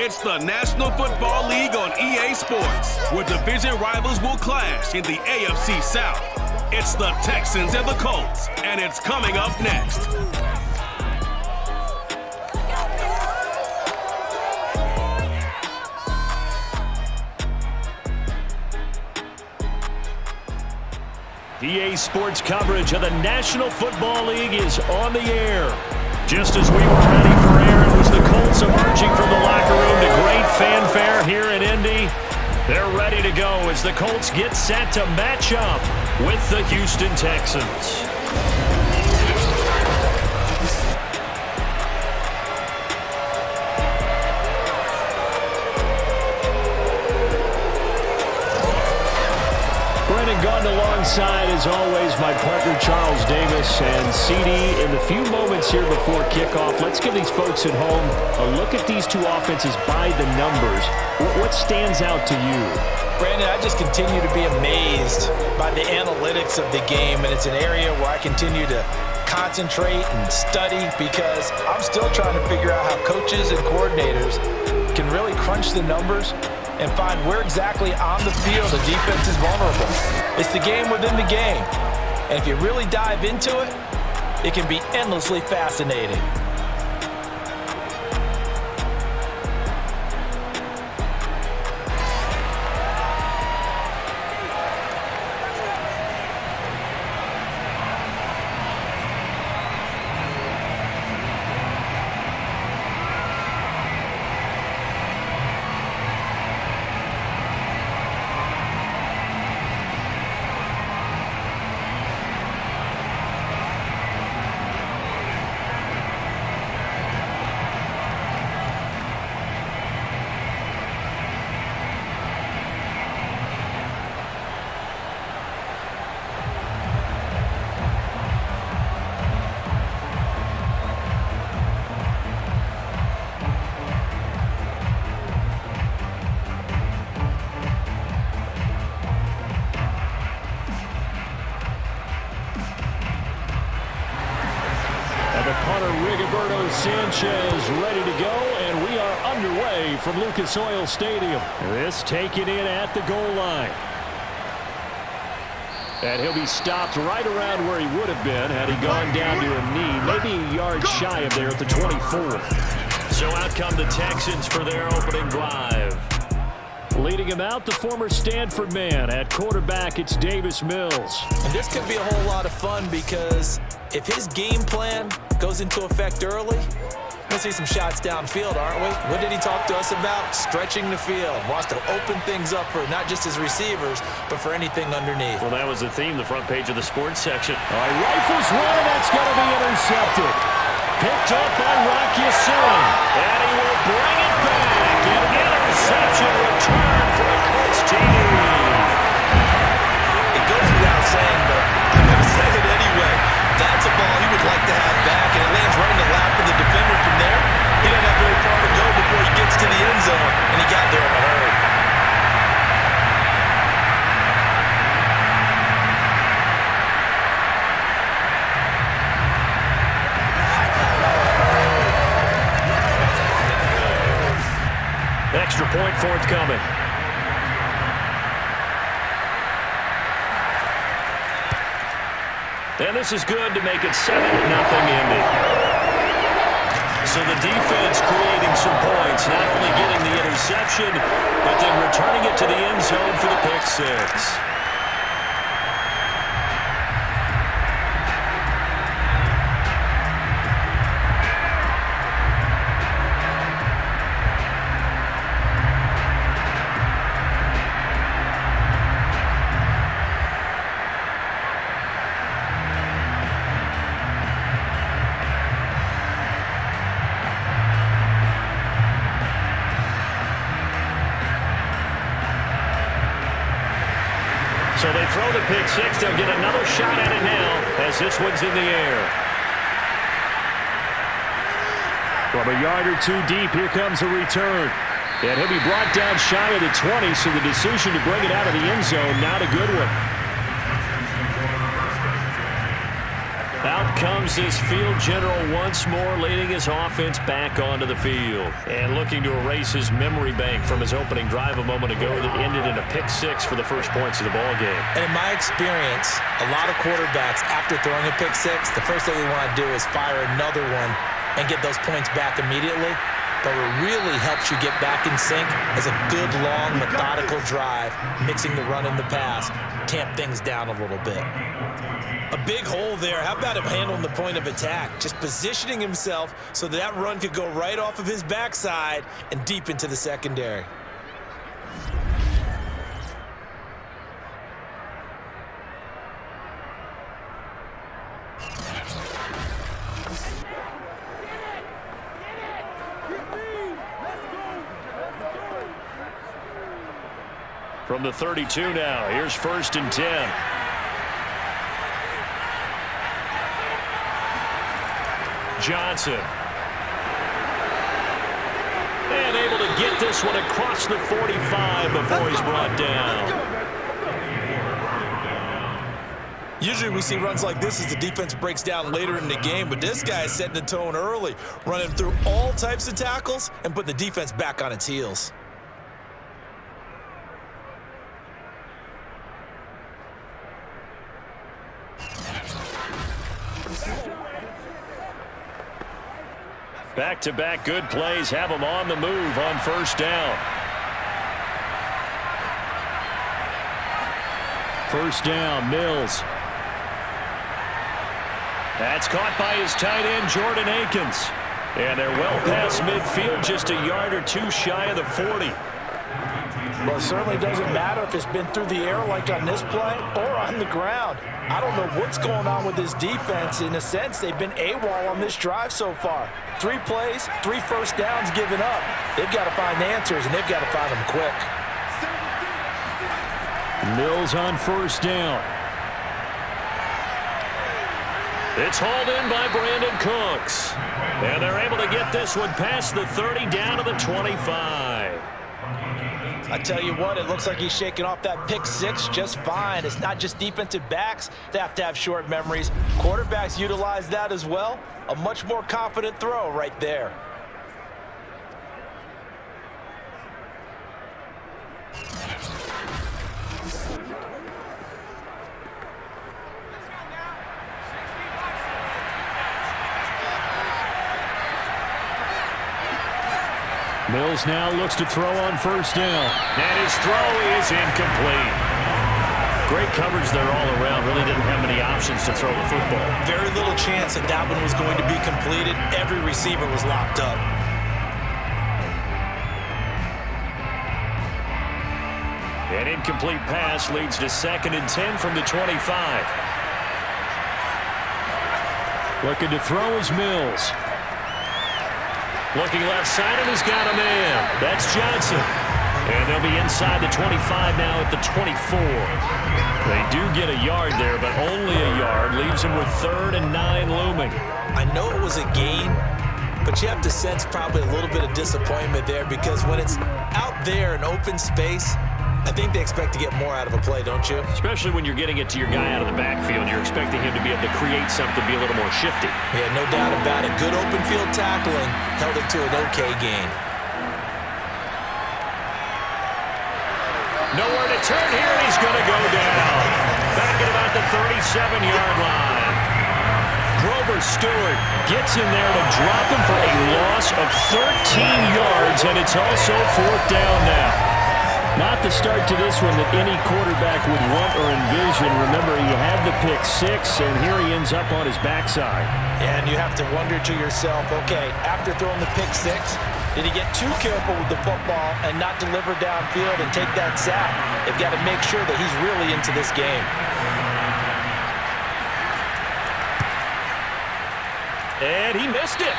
It's the National Football League on EA Sports, where division rivals will clash in the AFC South. It's the Texans and the Colts, and it's coming up next. EA Sports coverage of the National Football League is on the air. Just as we were ready for air, it was the Colts emerging from the locker room to great fanfare here in Indy. They're ready to go as the Colts get set to match up with the Houston Texans. Gone alongside, as always, my partner Charles Davis. And CD, in the few moments here before kickoff, let's give these folks at home a look at these two offenses by the numbers. What stands out to you? Brandon, I just continue to be amazed by the analytics of the game, and it's an area where I continue to concentrate and study because I'm still trying to figure out how coaches and coordinators can really crunch the numbers and find where exactly on the field the defense is vulnerable. It's the game within the game. And if you really dive into it, it can be endlessly fascinating. Sanchez ready to go, and we are underway from Lucas Oil Stadium. This taken in at the goal line. And he'll be stopped right around where he would have been had he gone down to a knee, maybe a yard shy of there at the 24. So out come the Texans for their opening drive. Leading him out, the former Stanford man. At quarterback, it's Davis Mills. And this could be a whole lot of fun because if his game plan goes into effect early, we'll see some shots downfield, aren't we? What did he talk to us about? Stretching the field. Wants to open things up for not just his receivers, but for anything underneath. Well, that was the theme, the front page of the sports section. All right, rifles one, that's going to be intercepted. Picked up by Rock Ya-Sin. And he will bring it back. An interception return for a Colts TD. It goes without saying, but I'm going to say it anyway. That's a ball he would like to have back, and it lands right in the lap of the defender from there. He doesn't have very far to go before he gets to the end zone, and he got there in a hurry. Extra point forthcoming. And this is good to make it 7-0 Indy. So the defense creating some points, not only getting the interception, but then returning it to the end zone for the pick six. So they throw the pick six. They'll get another shot at it now as this one's in the air. From a yard or two deep, here comes a return. And he'll be brought down shy of the 20, so the decision to bring it out of the end zone, not a good one. Out comes this field general once more, leading his offense back onto the field. And looking to erase his memory bank from his opening drive a moment ago that ended in a pick-6 for the first points of the ball game. And in my experience, a lot of quarterbacks, after throwing a pick-6, the first thing they want to do is fire another one and get those points back immediately. But what really helps you get back in sync is a good, long, methodical drive, mixing the run and the pass, tamp things down a little bit. A big hole there. How about him handling the point of attack? Just positioning himself so that run could go right off of his backside and deep into the secondary. From the 32 now, here's 1st and 10. Johnson. And able to get this one across the 45 before he's brought down. Usually we see runs like this as the defense breaks down later in the game, but this guy is setting the tone early, running through all types of tackles and putting the defense back on its heels. Back-to-back good plays have him on the move on 1st down. 1st down, Mills. That's caught by his tight end, Jordan Akins. And they're well past midfield, just a yard or two shy of the 40. Well, it certainly doesn't matter if it's been through the air like on this play or on the ground. I don't know what's going on with this defense. In a sense, they've been AWOL on this drive so far. 3 plays, 3 first downs given up. They've got to find answers, and they've got to find them quick. Mills on 1st down. It's hauled in by Brandon Cooks. And they're able to get this one past the 30 down to the 25. I tell you what, it looks like he's shaking off that pick-6 just fine. It's not just defensive backs that have short memories. Quarterbacks utilize that as well. A much more confident throw right there. Mills now looks to throw on 1st down. And his throw is incomplete. Great coverage there all around. Really didn't have many options to throw the football. Very little chance that that one was going to be completed. Every receiver was locked up. An incomplete pass leads to 2nd and 10 from the 25. Looking to throw is Mills. Looking left side, and he's got a man. That's Johnson. And they'll be inside the 25 now at the 24. They do get a yard there, but only a yard. Leaves him with 3rd and 9 looming. I know it was a gain, but you have to sense probably a little bit of disappointment there because when it's out there in open space, I think they expect to get more out of a play, don't you? Especially when you're getting it to your guy out of the backfield. You're expecting him to be able to create something, be a little more shifty. Yeah, no doubt about it. Good open field tackling held it to an okay gain. Nowhere to turn here, and he's going to go down. Back at about the 37-yard line. Grover Stewart gets in there to drop him for a loss of 13 yards, and it's also 4th down now. Not the start to this one that any quarterback would want or envision. Remember, he had the pick-6, and here he ends up on his backside. And you have to wonder to yourself, okay, after throwing the pick-6, did he get too careful with the football and not deliver downfield and take that sack? They've got to make sure that he's really into this game. And he missed it.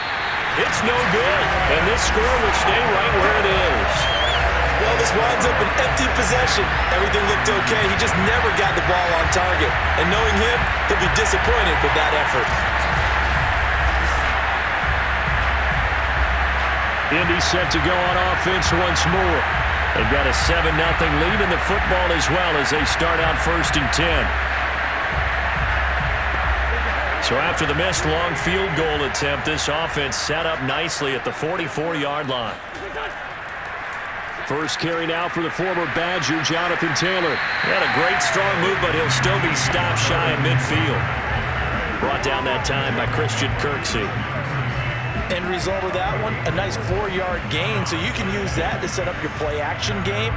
It's no good. And this score will stay right where it is. Well, this winds up an empty possession. Everything looked okay. He just never got the ball on target. And knowing him, he'll be disappointed with that effort. Indy set to go on offense once more. They've got a 7-0 lead in the football as well as they start out 1st and 10. So after the missed long field goal attempt, this offense set up nicely at the 44-yard line. First carry now for the former Badger, Jonathan Taylor. He had a great strong move, but he'll still be stopped shy of midfield. Brought down that time by Christian Kirksey. End result of that one, a nice 4-yard gain. So you can use that to set up your play-action game,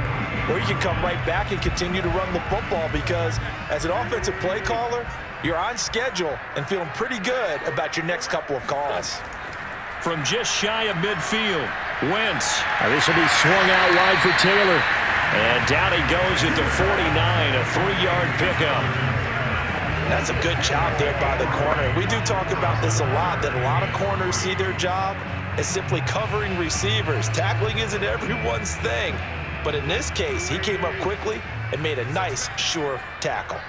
or you can come right back and continue to run the football because as an offensive play caller, you're on schedule and feeling pretty good about your next couple of calls. From just shy of midfield, Wentz. This will be swung out wide for Taylor. And down he goes at the 49, a 3-yard pickup. That's a good job there by the corner. We do talk about this a lot, that a lot of corners see their job as simply covering receivers. Tackling isn't everyone's thing. But in this case, he came up quickly and made a nice, sure tackle.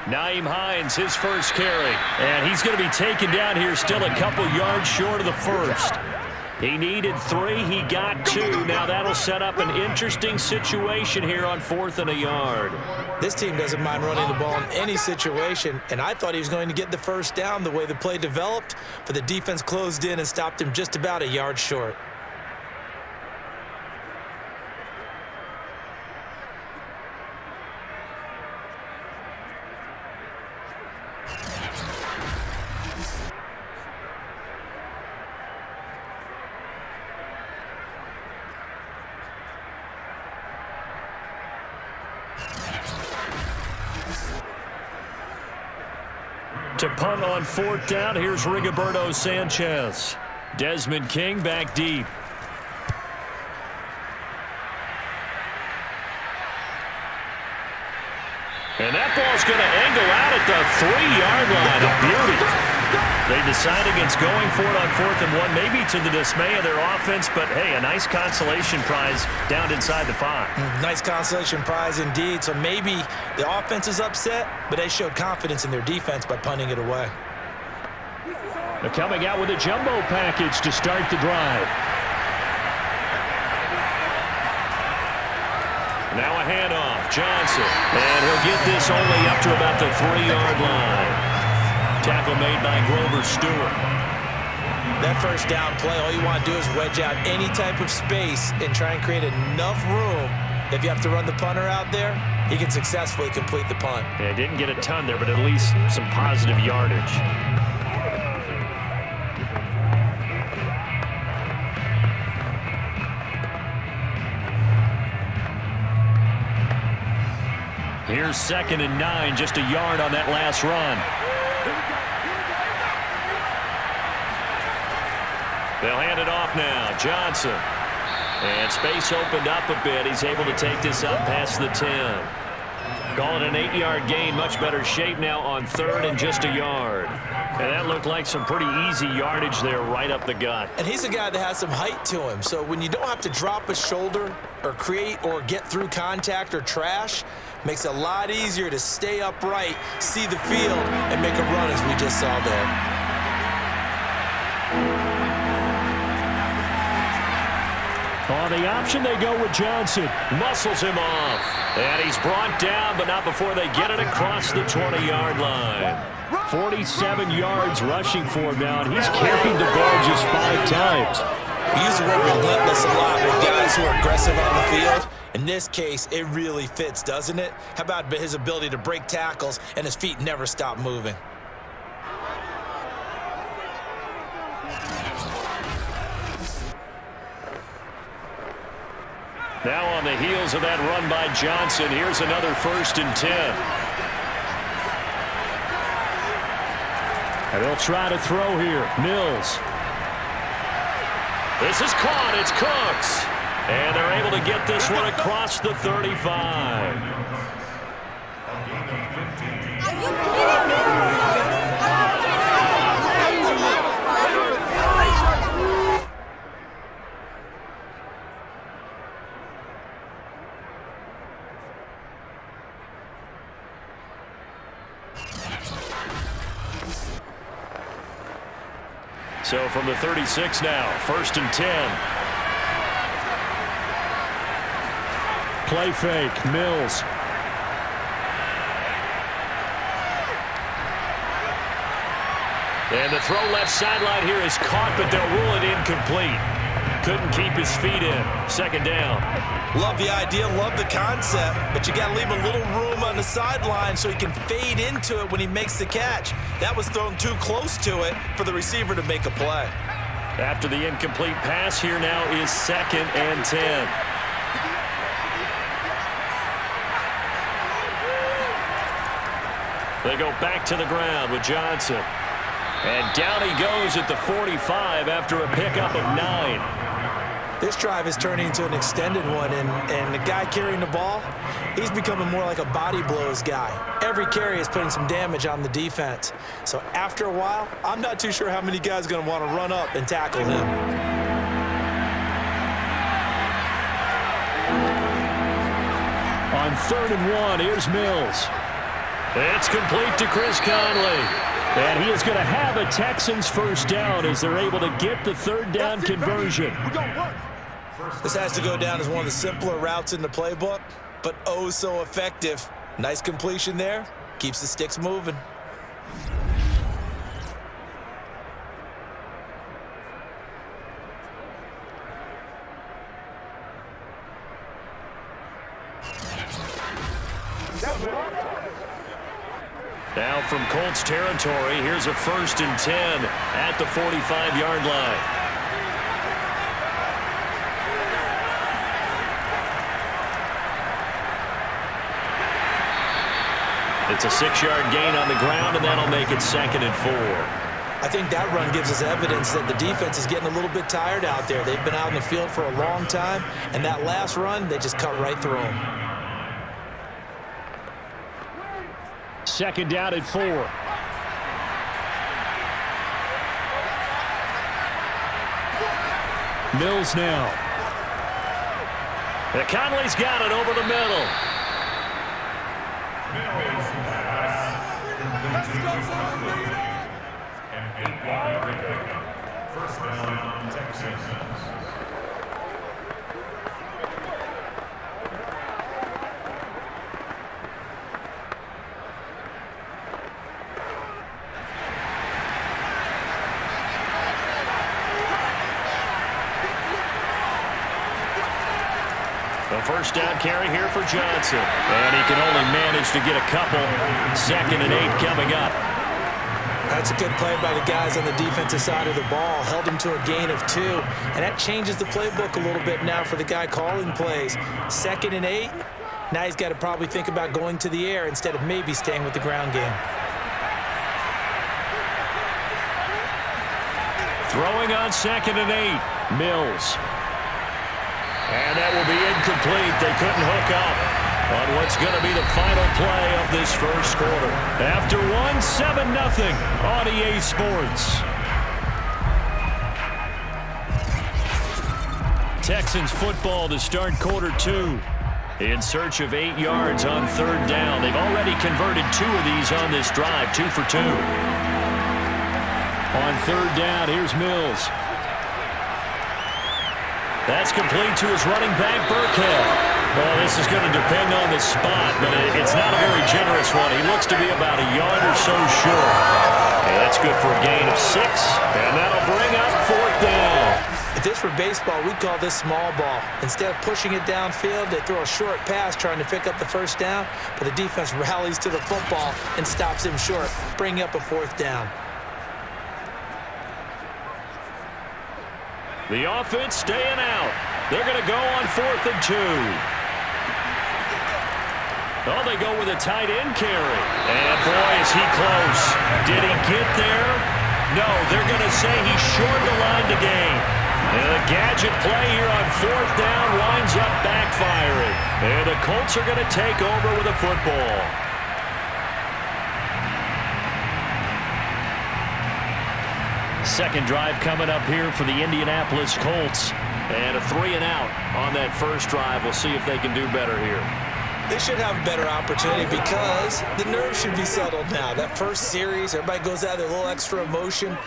Naeem Hines, his first carry. And he's going to be taken down here still a couple yards short of the first. He needed 3. He got 2. Now that'll set up an interesting situation here on 4th and a yard. This team doesn't mind running the ball in any situation, and I thought he was going to get the first down the way the play developed, but the defense closed in and stopped him just about a yard short. To punt on 4th down, here's Rigoberto Sanchez. Desmond King back deep. And that ball's going to angle out at the 3-yard line. A beauty. They decide against going for it on 4th and 1, maybe to the dismay of their offense, but hey, a nice consolation prize down inside the 5. Nice consolation prize indeed. So maybe the offense is upset, but they showed confidence in their defense by punting it away. They're coming out with a jumbo package to start the drive. Now a handoff, Johnson. And he'll get this only up to about the 3-yard line. Tackle made by Grover Stewart. That first down play, all you want to do is wedge out any type of space and try and create enough room. If you have to run the punter out there, he can successfully complete the punt. Yeah, didn't get a ton there, but at least some positive yardage. Here's 2nd and 9, just a yard on that last run. They'll hand it off now. Johnson. And space opened up a bit. He's able to take this up past the 10. Call it an 8-yard gain. Much better shape now on 3rd and just a yard. And that looked like some pretty easy yardage there right up the gut. And he's a guy that has some height to him. So when you don't have to drop a shoulder or create or get through contact or trash, makes it a lot easier to stay upright, see the field, and make a run as we just saw there. On the option, they go with Johnson. Muscles him off. And he's brought down, but not before they get it across the 20-yard line. 47 yards rushing for him now, and he's carried the ball just 5 times. We use the word relentless a lot with guys who are aggressive on the field. In this case, it really fits, doesn't it? How about his ability to break tackles and his feet never stop moving? Now on the heels of that run by Johnson, here's another 1st and 10. And they'll try to throw here. Mills. This is caught. It's Cooks. And they're able to get this one across the 35. Are you kidding me? So from the 36 now, 1st and 10. Play fake, Mills. And the throw left sideline here is caught, but they'll rule it incomplete. Couldn't keep his feet in. Second down. Love the idea, love the concept, but you got to leave a little room on the sideline so he can fade into it when he makes the catch. That was thrown too close to it for the receiver to make a play. After the incomplete pass, here now is 2nd and 10. They go back to the ground with Johnson. And down he goes at the 45 after a pickup of 9. This drive is turning into an extended one, and the guy carrying the ball, he's becoming more like a body blows guy. Every carry is putting some damage on the defense. So after a while, I'm not too sure how many guys are going to want to run up and tackle him. On 3rd and 1, here's Mills. It's complete to Chris Conley. And he is going to have a Texans first down as they're able to get the 3rd down conversion. This has to go down as one of the simpler routes in the playbook, but oh so effective. Nice completion there. Keeps the sticks moving. Now from Colts territory, here's a 1st and 10 at the 45-yard line. It's a 6-yard gain on the ground, and that'll make it 2nd and 4. I think that run gives us evidence that the defense is getting a little bit tired out there. They've been out in the field for a long time, and that last run, they just cut right through them. 2nd down at 4. Mills now. And Conley's got it over the middle. First down, Texans. A first down carry here for Johnson. And he can only manage to get a couple. 2nd and 8 coming up. That's a good play by the guys on the defensive side of the ball. Held him to a gain of 2. And that changes the playbook a little bit now for the guy calling plays. 2nd and 8. Now he's got to probably think about going to the air instead of maybe staying with the ground game. Throwing on 2nd and 8. Mills. And that will be incomplete. They couldn't hook up on what's going to be the final play of this first quarter. After 7-0 on EA Sports. Texans football to start quarter 2. In search of 8 yards on 3rd down. They've already converted 2 of these on this drive, 2 for 2. On 3rd down, here's Mills. That's complete to his running back, Burkhead. Well, this is going to depend on the spot, but it's not a very generous one. He looks to be about a yard or so short. And that's good for a gain of 6, and that'll bring up 4th down. If this were baseball, we'd call this small ball. Instead of pushing it downfield, they throw a short pass trying to pick up the first down, but the defense rallies to the football and stops him short, bringing up a 4th down. The offense staying out. They're going to go on 4th and 2. Oh, they go with a tight end carry. And boy, is he close. Did he get there? No, they're going to say he's short the line to gain. And a gadget play here on 4th down winds up backfiring. And the Colts are going to take over with a football. Second drive coming up here for the Indianapolis Colts. And a 3-and-out on that first drive. We'll see if they can do better here. They should have a better opportunity because the nerves should be settled now. That first series, everybody goes out with a little extra emotion.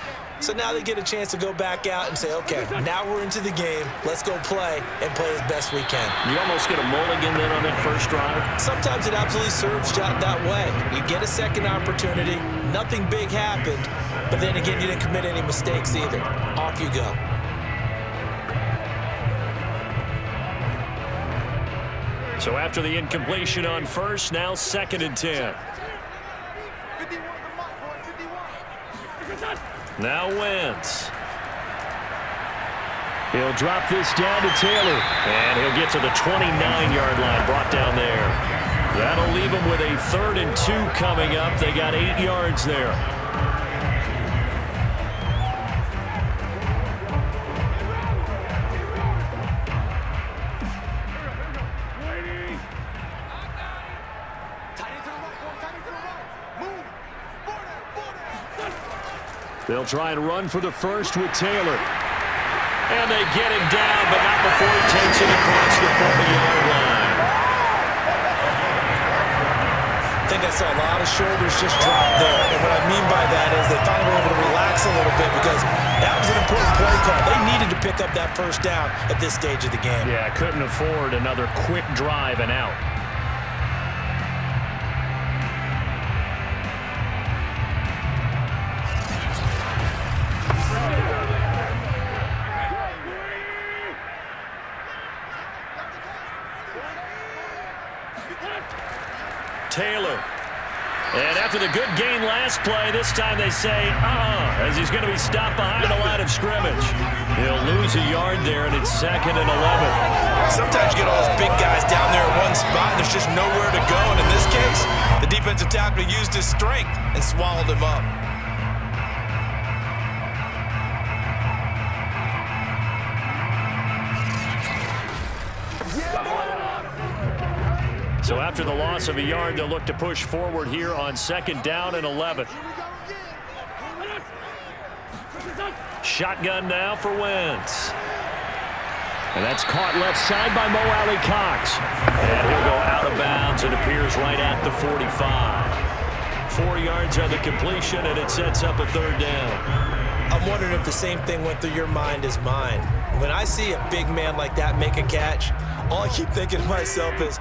So now they get a chance to go back out and say, okay, now we're into the game. Let's go play and play as best we can. You almost get a mulligan then on that first drive? Sometimes it absolutely serves that way. You get a second opportunity. Nothing big happened. But then again, you didn't commit any mistakes either. Off you go. So after the incompletion on first, now 2nd and 10. Now Wentz. He'll drop this down to Taylor. And he'll get to the 29-yard line, brought down there. That'll leave him with a 3rd and 2 coming up. They got 8 yards there. They'll try and run for the first with Taylor. And they get him down, but not before he takes it across the 40-yard line. I think I saw a lot of shoulders just drop there. And what I mean by that is they finally were able to relax a little bit because that was an important play call. They needed to pick up that first down at this stage of the game. Yeah, couldn't afford another quick drive and out. Taylor. And after the good gain last play, this time they say, as he's going to be stopped behind the line of scrimmage. He'll lose a yard there, and it's 2nd and 11. Sometimes you get all those big guys down there in one spot, and there's just nowhere to go. And in this case, the defensive tackle used his strength and swallowed him up. So after the loss of a yard, they'll look to push forward here on 2nd down and 11. Shotgun now for Wentz. And that's caught left side by Mo Alley Cox. And he'll go out of bounds and appears right at the 45. 4 yards on the completion, and it sets up a 3rd down. I'm wondering if the same thing went through your mind as mine. When I see a big man like that make a catch, all I keep thinking to myself is,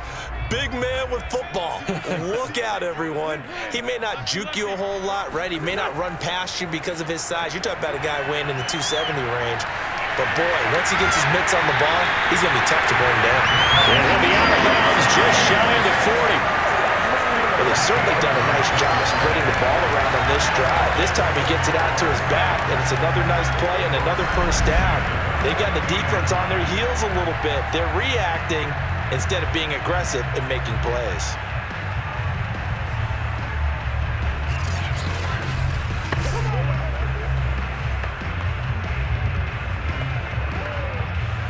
big man with football. Look out, everyone. He may not juke you a whole lot, right? He may not run past you because of his size. You're talking about a guy weighing in the 270 range. But, boy, once he gets his mitts on the ball, he's going to be tough to bring down. And he'll be out of bounds just shy of the 40. Well, they've certainly done a nice job of spreading the ball around on this drive. This time he gets it out to his back, and it's another nice play and another first down. They've got the defense on their heels a little bit. They're reacting instead of being aggressive and making plays.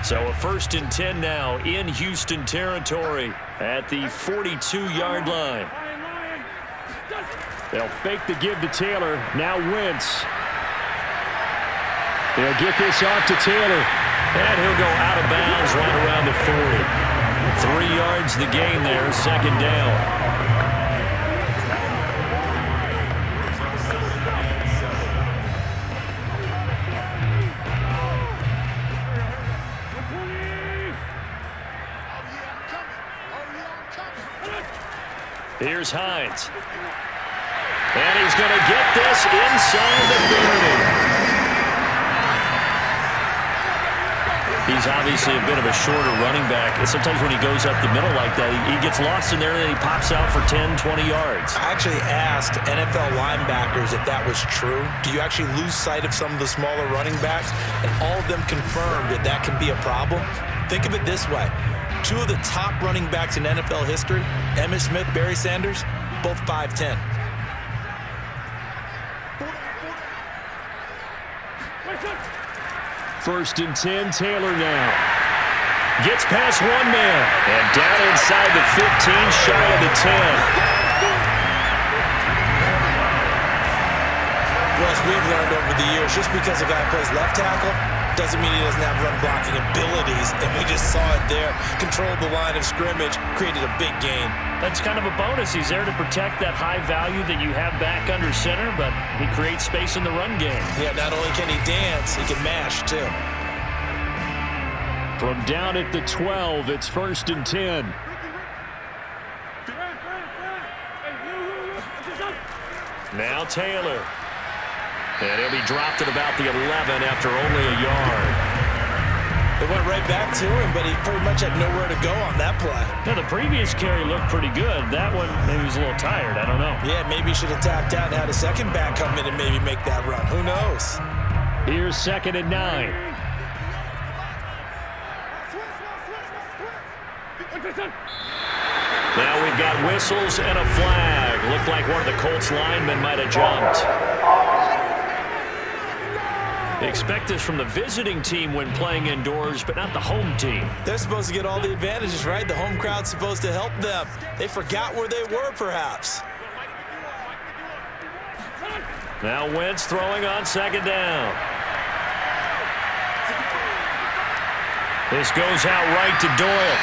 So a 1st and 10 now in Houston territory at the 42-yard line. They'll fake the give to Taylor. Now Wentz. They'll get this off to Taylor. And he'll go out of bounds right around the 40. 3 yards the gain there, 2nd down. Here's Hines. And he's going to get this inside the 30. He's obviously a bit of a shorter running back. And sometimes when he goes up the middle like that, he gets lost in there and then he pops out for 10, 20 yards. I actually asked NFL linebackers if that was true. Do you actually lose sight of some of the smaller running backs? And all of them confirmed that that can be a problem. Think of it this way. 2 of the top running backs in NFL history, Emmitt Smith, Barry Sanders, both 5'10". First and 10, Taylor now. Gets past one man. And down inside the 15, shy of the 10. Well, as we've learned over the years, just because a guy plays left tackle doesn't mean he doesn't have run blocking abilities, and we just saw it there. Controlled the line of scrimmage, created a big gain. That's kind of a bonus. He's there to protect that high value that you have back under center, but he creates space in the run game. Yeah, not only can he dance, he can mash too. From down at the 12, it's 1st and 10. Now Taylor. And he'll be dropped at about the 11 after only a yard. They went right back to him, but he pretty much had nowhere to go on that play. Now, the previous carry looked pretty good. That one, maybe he was a little tired. I don't know. Yeah, maybe he should have tapped out and had a second back come in and maybe make that run. Who knows? Here's 2nd and 9. Now we've got whistles and a flag. Looked like one of the Colts linemen might have jumped. They expect this from the visiting team when playing indoors, but not the home team. They're supposed to get all the advantages, right? The home crowd's supposed to help them. They forgot where they were, perhaps. Now Wentz throwing on 2nd down. This goes out right to Doyle.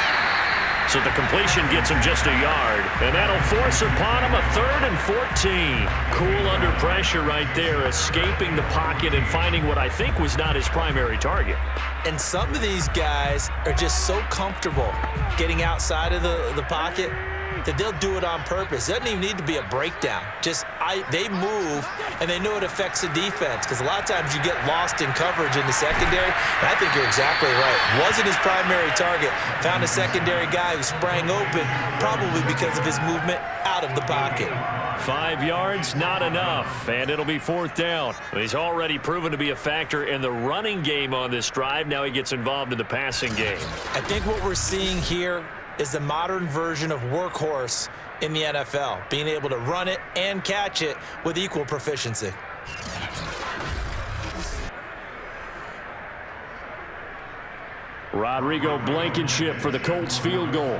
So the completion gets him just a yard. And that'll force upon him a 3rd and 14. Cool under pressure right there, escaping the pocket and finding what I think was not his primary target. And some of these guys are just so comfortable getting outside of the pocket that they'll do it on purpose. It doesn't even need to be a breakdown. They move, and they know it affects the defense, because a lot of times you get lost in coverage in the secondary, and I think you're exactly right. Wasn't his primary target. Found a secondary guy who sprang open, probably because of his movement out of the pocket. 5 yards, not enough, and it'll be 4th down. He's already proven to be a factor in the running game on this drive. Now he gets involved in the passing game. I think what we're seeing here is the modern version of workhorse in the NFL, being able to run it and catch it with equal proficiency. Rodrigo Blankenship for the Colts field goal.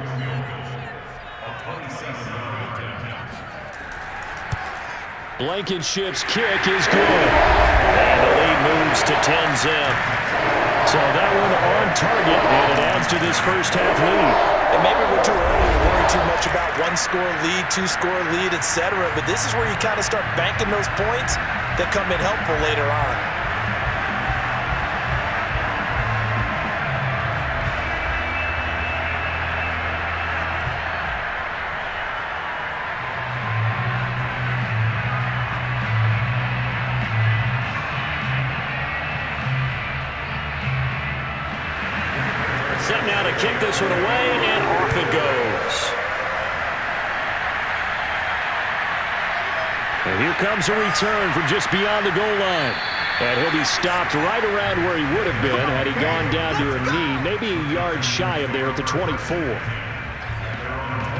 Blankenship's kick is good. And the lead moves to 10-zip. So that one on target, and it adds to this first half lead. And maybe we're too early to worry too much about one-score lead, two-score lead, etc. But this is where you kind of start banking those points that come in helpful later on. Set now to kick this one away, and off it goes. And here comes a return from just beyond the goal line. And he'll be stopped right around where he would have been had he gone down to a knee, maybe a yard shy of there at the 24.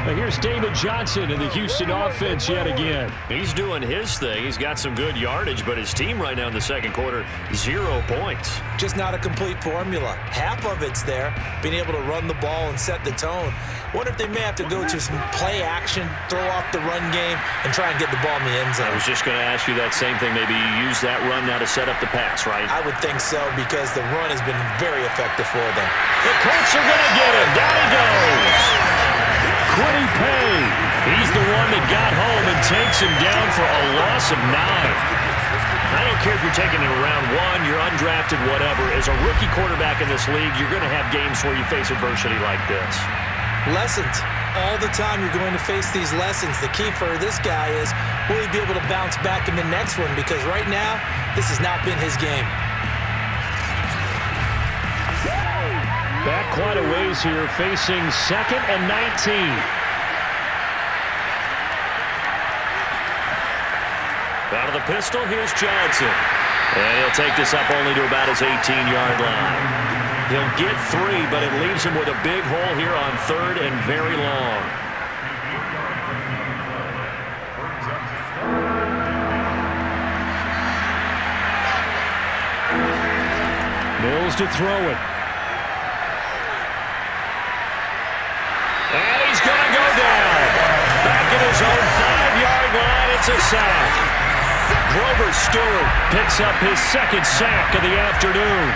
Now here's David Johnson in the Houston offense yet again. He's doing his thing. He's got some good yardage, but his team right now in the second quarter, 0 points. Just not a complete formula. Half of it's there, being able to run the ball and set the tone. Wonder if they may have to go to some play action, throw off the run game, and try and get the ball in the end zone. I was just going to ask you that same thing. Maybe you use that run now to set up the pass, right? I would think so, because the run has been very effective for them. The Colts are going to get him. Down he goes. Quiddy Pay. He's the one that got home and takes him down for a loss of 9. I don't care if you're taking it in round 1, you're undrafted, whatever. As a rookie quarterback in this league, you're going to have games where you face adversity like this. Lessons. All the time you're going to face these lessons. The key for this guy is, will he be able to bounce back in the next one? Because right now, this has not been his game. Back quite a ways here, facing 2nd and 19. Out of the pistol, here's Johnson. And he'll take this up only to about his 18-yard line. He'll get 3, but it leaves him with a big hole here on 3rd and very long. Mills to throw it. And he's going to go down. Back at his own 5-yard line, it's a sack. Grover Stewart picks up his 2nd sack of the afternoon.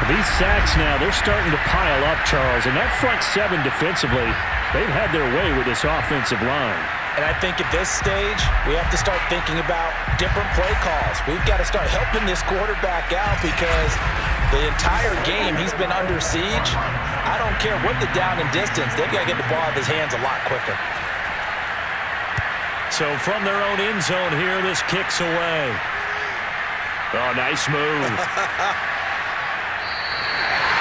These sacks now, they're starting to pile up, Charles. And that front seven defensively, they've had their way with this offensive line. And I think at this stage, we have to start thinking about different play calls. We've got to start helping this quarterback out because the entire game he's been under siege. I don't care what the down and distance. They've got to get the ball out of his hands a lot quicker. So from their own end zone here, this kicks away. Oh, nice move.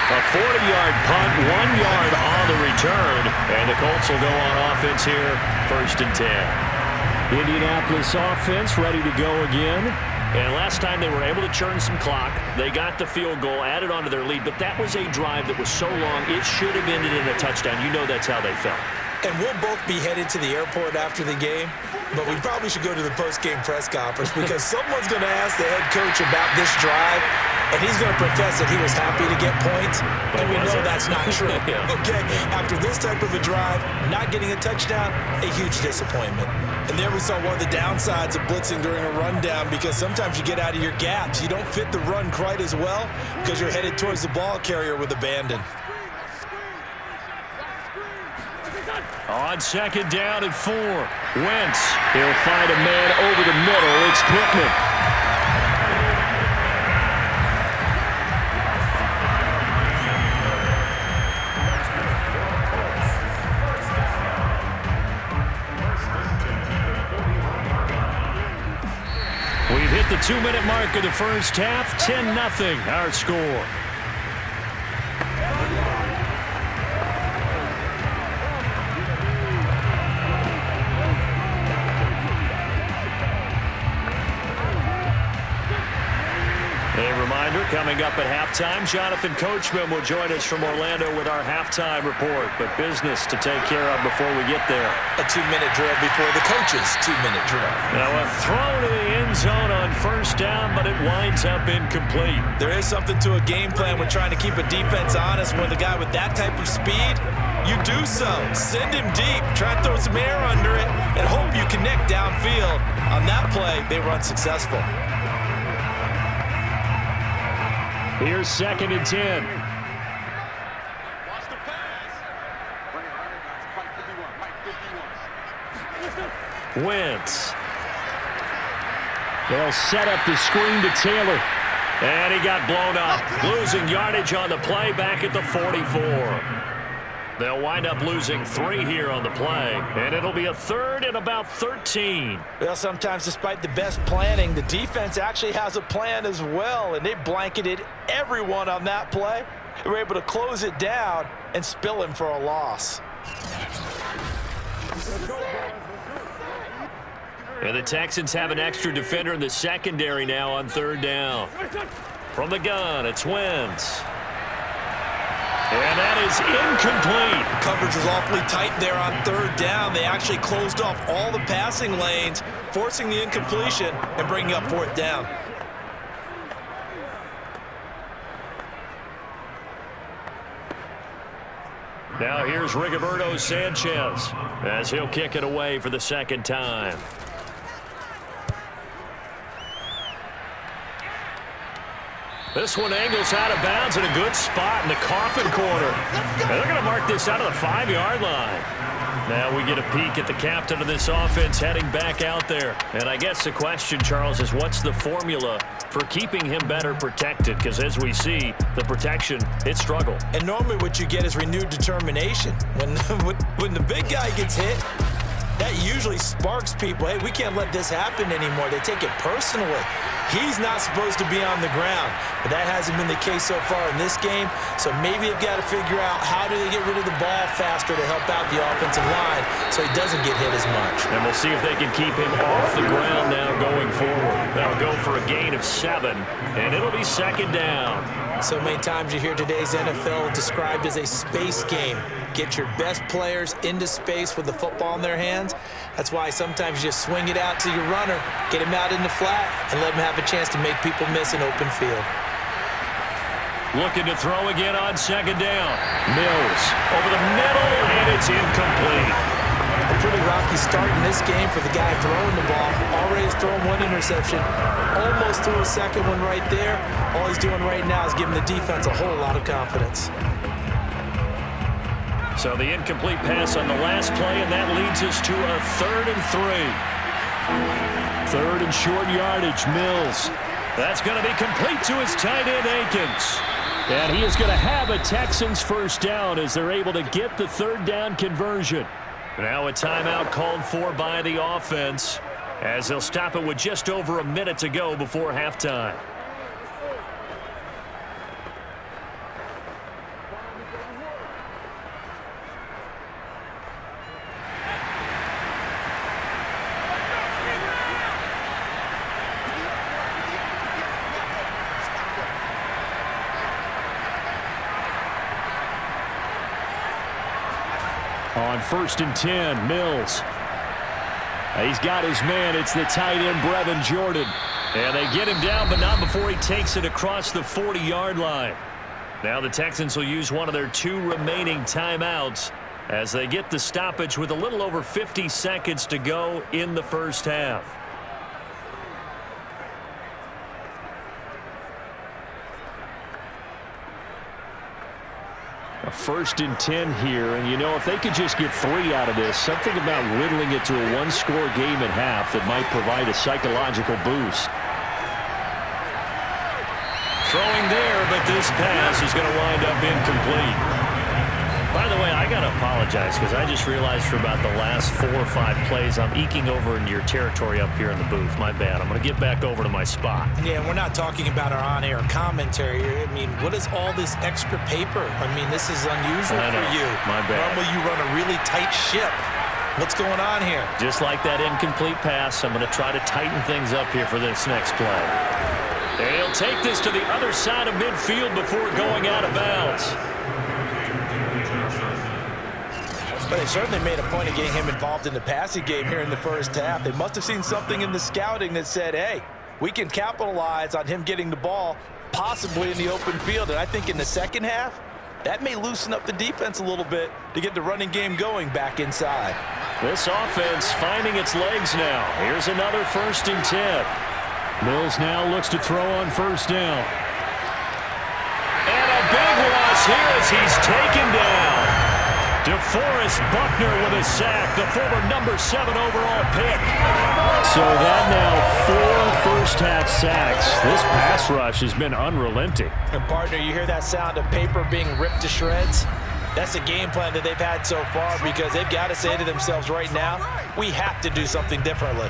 A 40-yard punt, 1 yard on the return, and the Colts will go on offense here, 1st and 10. Indianapolis offense ready to go again. And last time they were able to churn some clock. They got the field goal, added on to their lead, but that was a drive that was so long, it should have ended in a touchdown. You know that's how they felt. And we'll both be headed to the airport after the game, but we probably should go to the post-game press conference because someone's going to ask the head coach about this drive, and he's going to profess that he was happy to get points, and we know that's not true. Okay, after this type of a drive, not getting a touchdown, a huge disappointment. And there we saw one of the downsides of blitzing during a rundown because sometimes you get out of your gaps. You don't fit the run quite as well because you're headed towards the ball carrier with abandon. On 2nd down and 4. Wentz. He'll find a man over the middle. It's Pittman. We've hit the 2-minute mark of the first half. 10-0 our score. Coming up at halftime, Jonathan Coachman will join us from Orlando with our halftime report. But business to take care of before we get there. A 2-minute drill before the coach's 2-minute drill. Now a throw to the end zone on 1st down, but it winds up incomplete. There is something to a game plan when trying to keep a defense honest. When the guy with that type of speed, you do so. Send him deep, try and throw some air under it, and hope you connect downfield. On that play, they were unsuccessful. Here's 2nd and 10. Wentz. They'll set up the screen to Taylor. And he got blown up. Losing yardage on the play back at the 44. They'll wind up losing 3 here on the play. And it'll be a 3rd and about 13. Well, sometimes despite the best planning, the defense actually has a plan as well. And they blanketed everyone on that play. They were able to close it down and spill him for a loss. And the Texans have an extra defender in the secondary now on 3rd down. From the gun, it's Wentz. And that is incomplete. Coverage was awfully tight there on 3rd down. They actually closed off all the passing lanes, forcing the incompletion and bringing up 4th down. Now here's Rigoberto Sanchez as he'll kick it away for the 2nd time. This one angles out of bounds in a good spot in the coffin corner. And they're going to mark this out of the 5-yard line. Now we get a peek at the captain of this offense heading back out there. And I guess the question, Charles, is what's the formula for keeping him better protected? Because as we see, the protection, it struggled. And normally what you get is renewed determination. When the big guy gets hit, that usually sparks people. Hey, we can't let this happen anymore. They take it personally. He's not supposed to be on the ground, but that hasn't been the case so far in this game. So maybe they've got to figure out how do they get rid of the ball faster to help out the offensive line so he doesn't get hit as much. And we'll see if they can keep him off the ground now going forward. They'll go for a gain of 7, and it'll be 2nd down. So many times you hear today's NFL described as a space game. Get your best players into space with the football in their hands. That's why sometimes you just swing it out to your runner, get him out in the flat, and let him have a chance to make people miss an open field. Looking to throw again on 2nd down. Mills over the middle, and it's incomplete. A pretty rocky start in this game for the guy throwing the ball. Already thrown one interception. Almost threw a second one right there. All he's doing right now is giving the defense a whole lot of confidence. So the incomplete pass on the last play, and that leads us to a 3rd and 3. 3rd and short yardage, Mills. That's going to be complete to his tight end, Akins. And he is going to have a Texans first down as they're able to get the 3rd down conversion. Now a timeout called for by the offense as they'll stop it with just over a minute to go before halftime. On 1st and 10, Mills. He's got his man. It's the tight end, Brevin Jordan. And they get him down, but not before he takes it across the 40-yard line. Now the Texans will use one of their 2 remaining timeouts as they get the stoppage with a little over 50 seconds to go in the first half. A 1st and 10 here, and you know, if they could just get 3 out of this, something about whittling it to a 1-score game at half that might provide a psychological boost. Throwing there, but this pass is going to wind up incomplete. By the way, I got to apologize because I just realized for about the last 4 or 5 plays, I'm eking over into your territory up here in the booth. My bad. I'm going to get back over to my spot. Yeah, we're not talking about our on-air commentary here. I mean, what is all this extra paper? I mean, this is unusual for you. My bad. Normally you run a really tight ship. What's going on here? Just like that incomplete pass, I'm going to try to tighten things up here for this next play. They'll take this to the other side of midfield before going out of bounds. But they certainly made a point of getting him involved in the passing game here in the first half. They must have seen something in the scouting that said, hey, we can capitalize on him getting the ball possibly in the open field. And I think in the second half, that may loosen up the defense a little bit to get the running game going back inside. This offense finding its legs now. Here's another 1st and 10. Mills now looks to throw on 1st down. And a big loss here as he's taken down. DeForest Buckner with a sack, the former number 7 overall pick. So that now 4 first-half sacks. This pass rush has been unrelenting. And, partner, you hear that sound of paper being ripped to shreds? That's a game plan that they've had so far because they've got to say to themselves right now, we have to do something differently.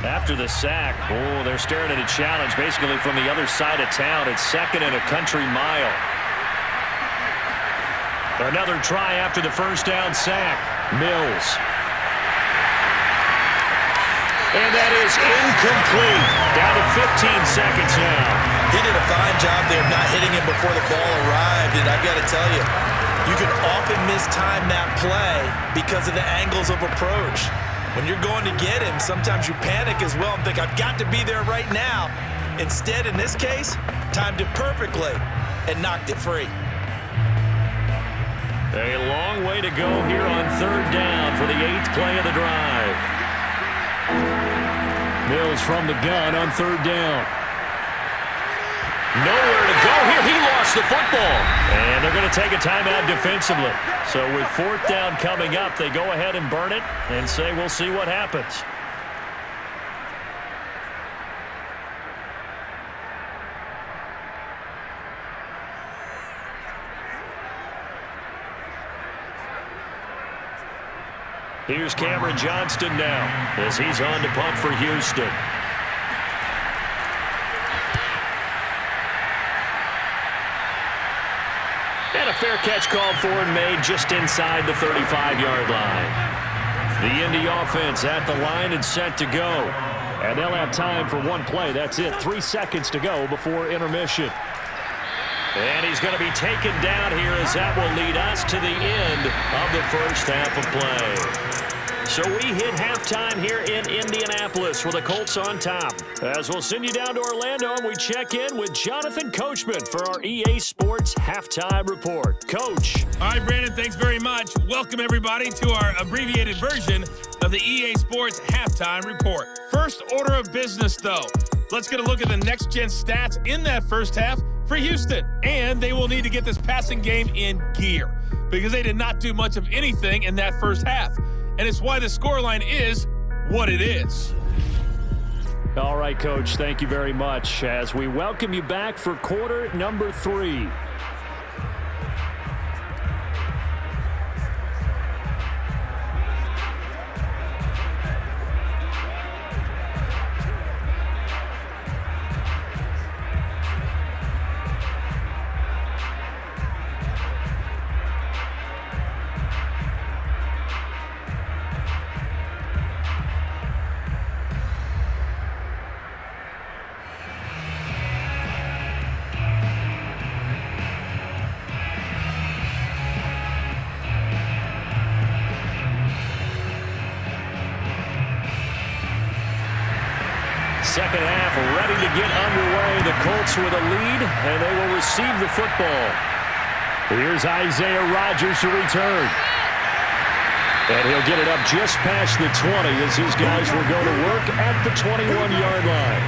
After the sack, they're staring at a challenge basically from the other side of town. It's 2nd and a country mile. Another try after the first down sack. Mills. And that is incomplete. Down to 15 seconds now. He did a fine job there of not hitting him before the ball arrived. And I've got to tell you, you can often mistime that play because of the angles of approach. When you're going to get him, sometimes you panic as well and think, I've got to be there right now. Instead, in this case, timed it perfectly and knocked it free. A long way to go here on 3rd down for the 8th play of the drive. Mills from the gun on 3rd down. Nowhere to go here. He lost the football. And they're going to take a timeout defensively. So with 4th down coming up, they go ahead and burn it and say we'll see what happens. Here's Cameron Johnston now as he's on to punt for Houston. And a fair catch called for and made just inside the 35-yard line. The Indy offense at the line and set to go. And they'll have time for one play. That's it. 3 seconds to go before intermission. And he's going to be taken down here as that will lead us to the end of the first half of play. So we hit halftime here in Indianapolis with the Colts on top. As we'll send you down to Orlando and we check in with Jonathan Coachman for our EA Sports Halftime Report. Coach. All right, Brandon, thanks very much. Welcome, everybody, to our abbreviated version of the EA Sports Halftime Report. First order of business, though. Let's get a look at the next-gen stats in that first half for Houston. And they will need to get this passing game in gear because they did not do much of anything in that first half. And it's why the scoreline is what it is. All right, Coach, thank you very much as we welcome you back for quarter number 3. Second half ready to get underway. The Colts with a lead, and they will receive the football. Here's Isaiah Rodgers to return. And he'll get it up just past the 20 as his guys will go to work at the 21-yard line.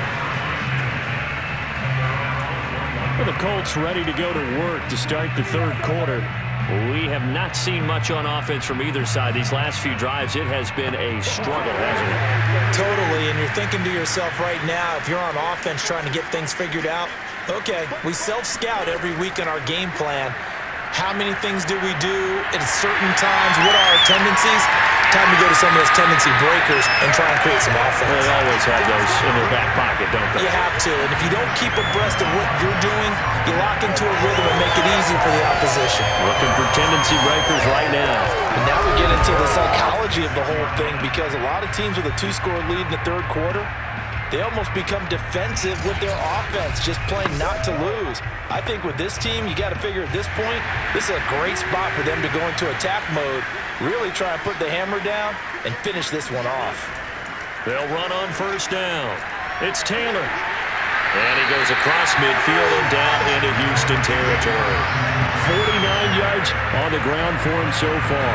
Well, the Colts ready to go to work to start the third quarter. We have not seen much on offense from either side. These last few drives, it has been a struggle, hasn't it? Totally, and you're thinking to yourself right now, if you're on offense trying to get things figured out, okay, we self-scout every week in our game plan. How many things do we do at certain times? What are our tendencies? Time to go to some of those tendency breakers and try and create some offense. Well, they always have those in their back pocket, don't they? You have to, and if you don't keep abreast of what you're doing, you lock into a rhythm and make it easy for the opposition. Looking for tendency breakers right now. And now we get into the psychology of the whole thing because a lot of teams with a 2-score lead in the third quarter, they almost become defensive with their offense, just playing not to lose. I think with this team, you got to figure at this point, this is a great spot for them to go into attack mode, really try and put the hammer down and finish this one off. They'll run on first down. It's Taylor. And he goes across midfield and down into Houston territory. 49 yards on the ground for him so far.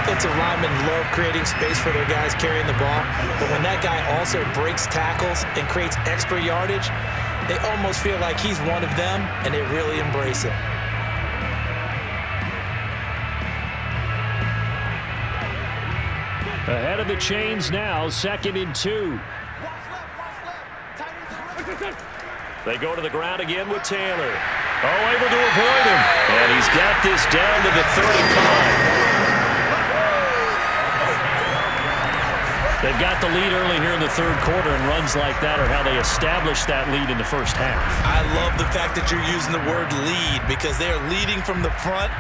Offensive linemen love creating space for their guys carrying the ball, but when that guy also breaks tackles and creates extra yardage, they almost feel like he's one of them, and they really embrace it. Ahead of the chains now, 2nd and 2. They go to the ground again with Taylor. Oh, able to avoid him. And he's got this down to the 35. They've got the lead early here in the third quarter, and runs like that are how they establish that lead in the first half. I love the fact that you're using the word lead because they are leading from the front,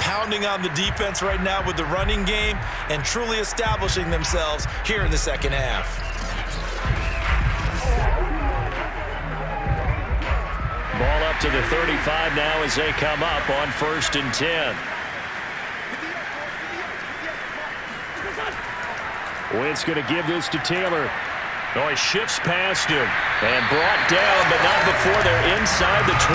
pounding on the defense right now with the running game, and truly establishing themselves here in the second half. Ball up to the 35 now as they come up on 1st and 10. Wentz going to give this to Taylor. Oh, he shifts past him and brought down, but not before they're inside the 25.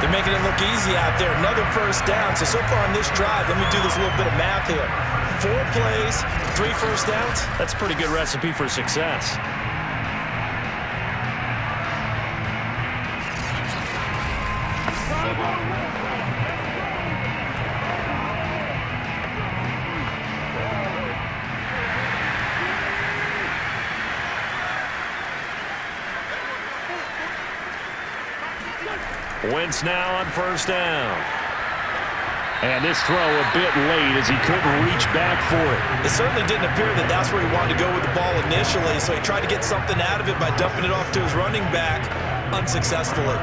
They're making it look easy out there. Another first down. So far on this drive, let me do this little bit of math here. 4 plays, 3 first downs. That's a pretty good recipe for success. Wentz now on first down. And this throw a bit late as he couldn't reach back for it. It certainly didn't appear that that's where he wanted to go with the ball initially, so he tried to get something out of it by dumping it off to his running back unsuccessfully.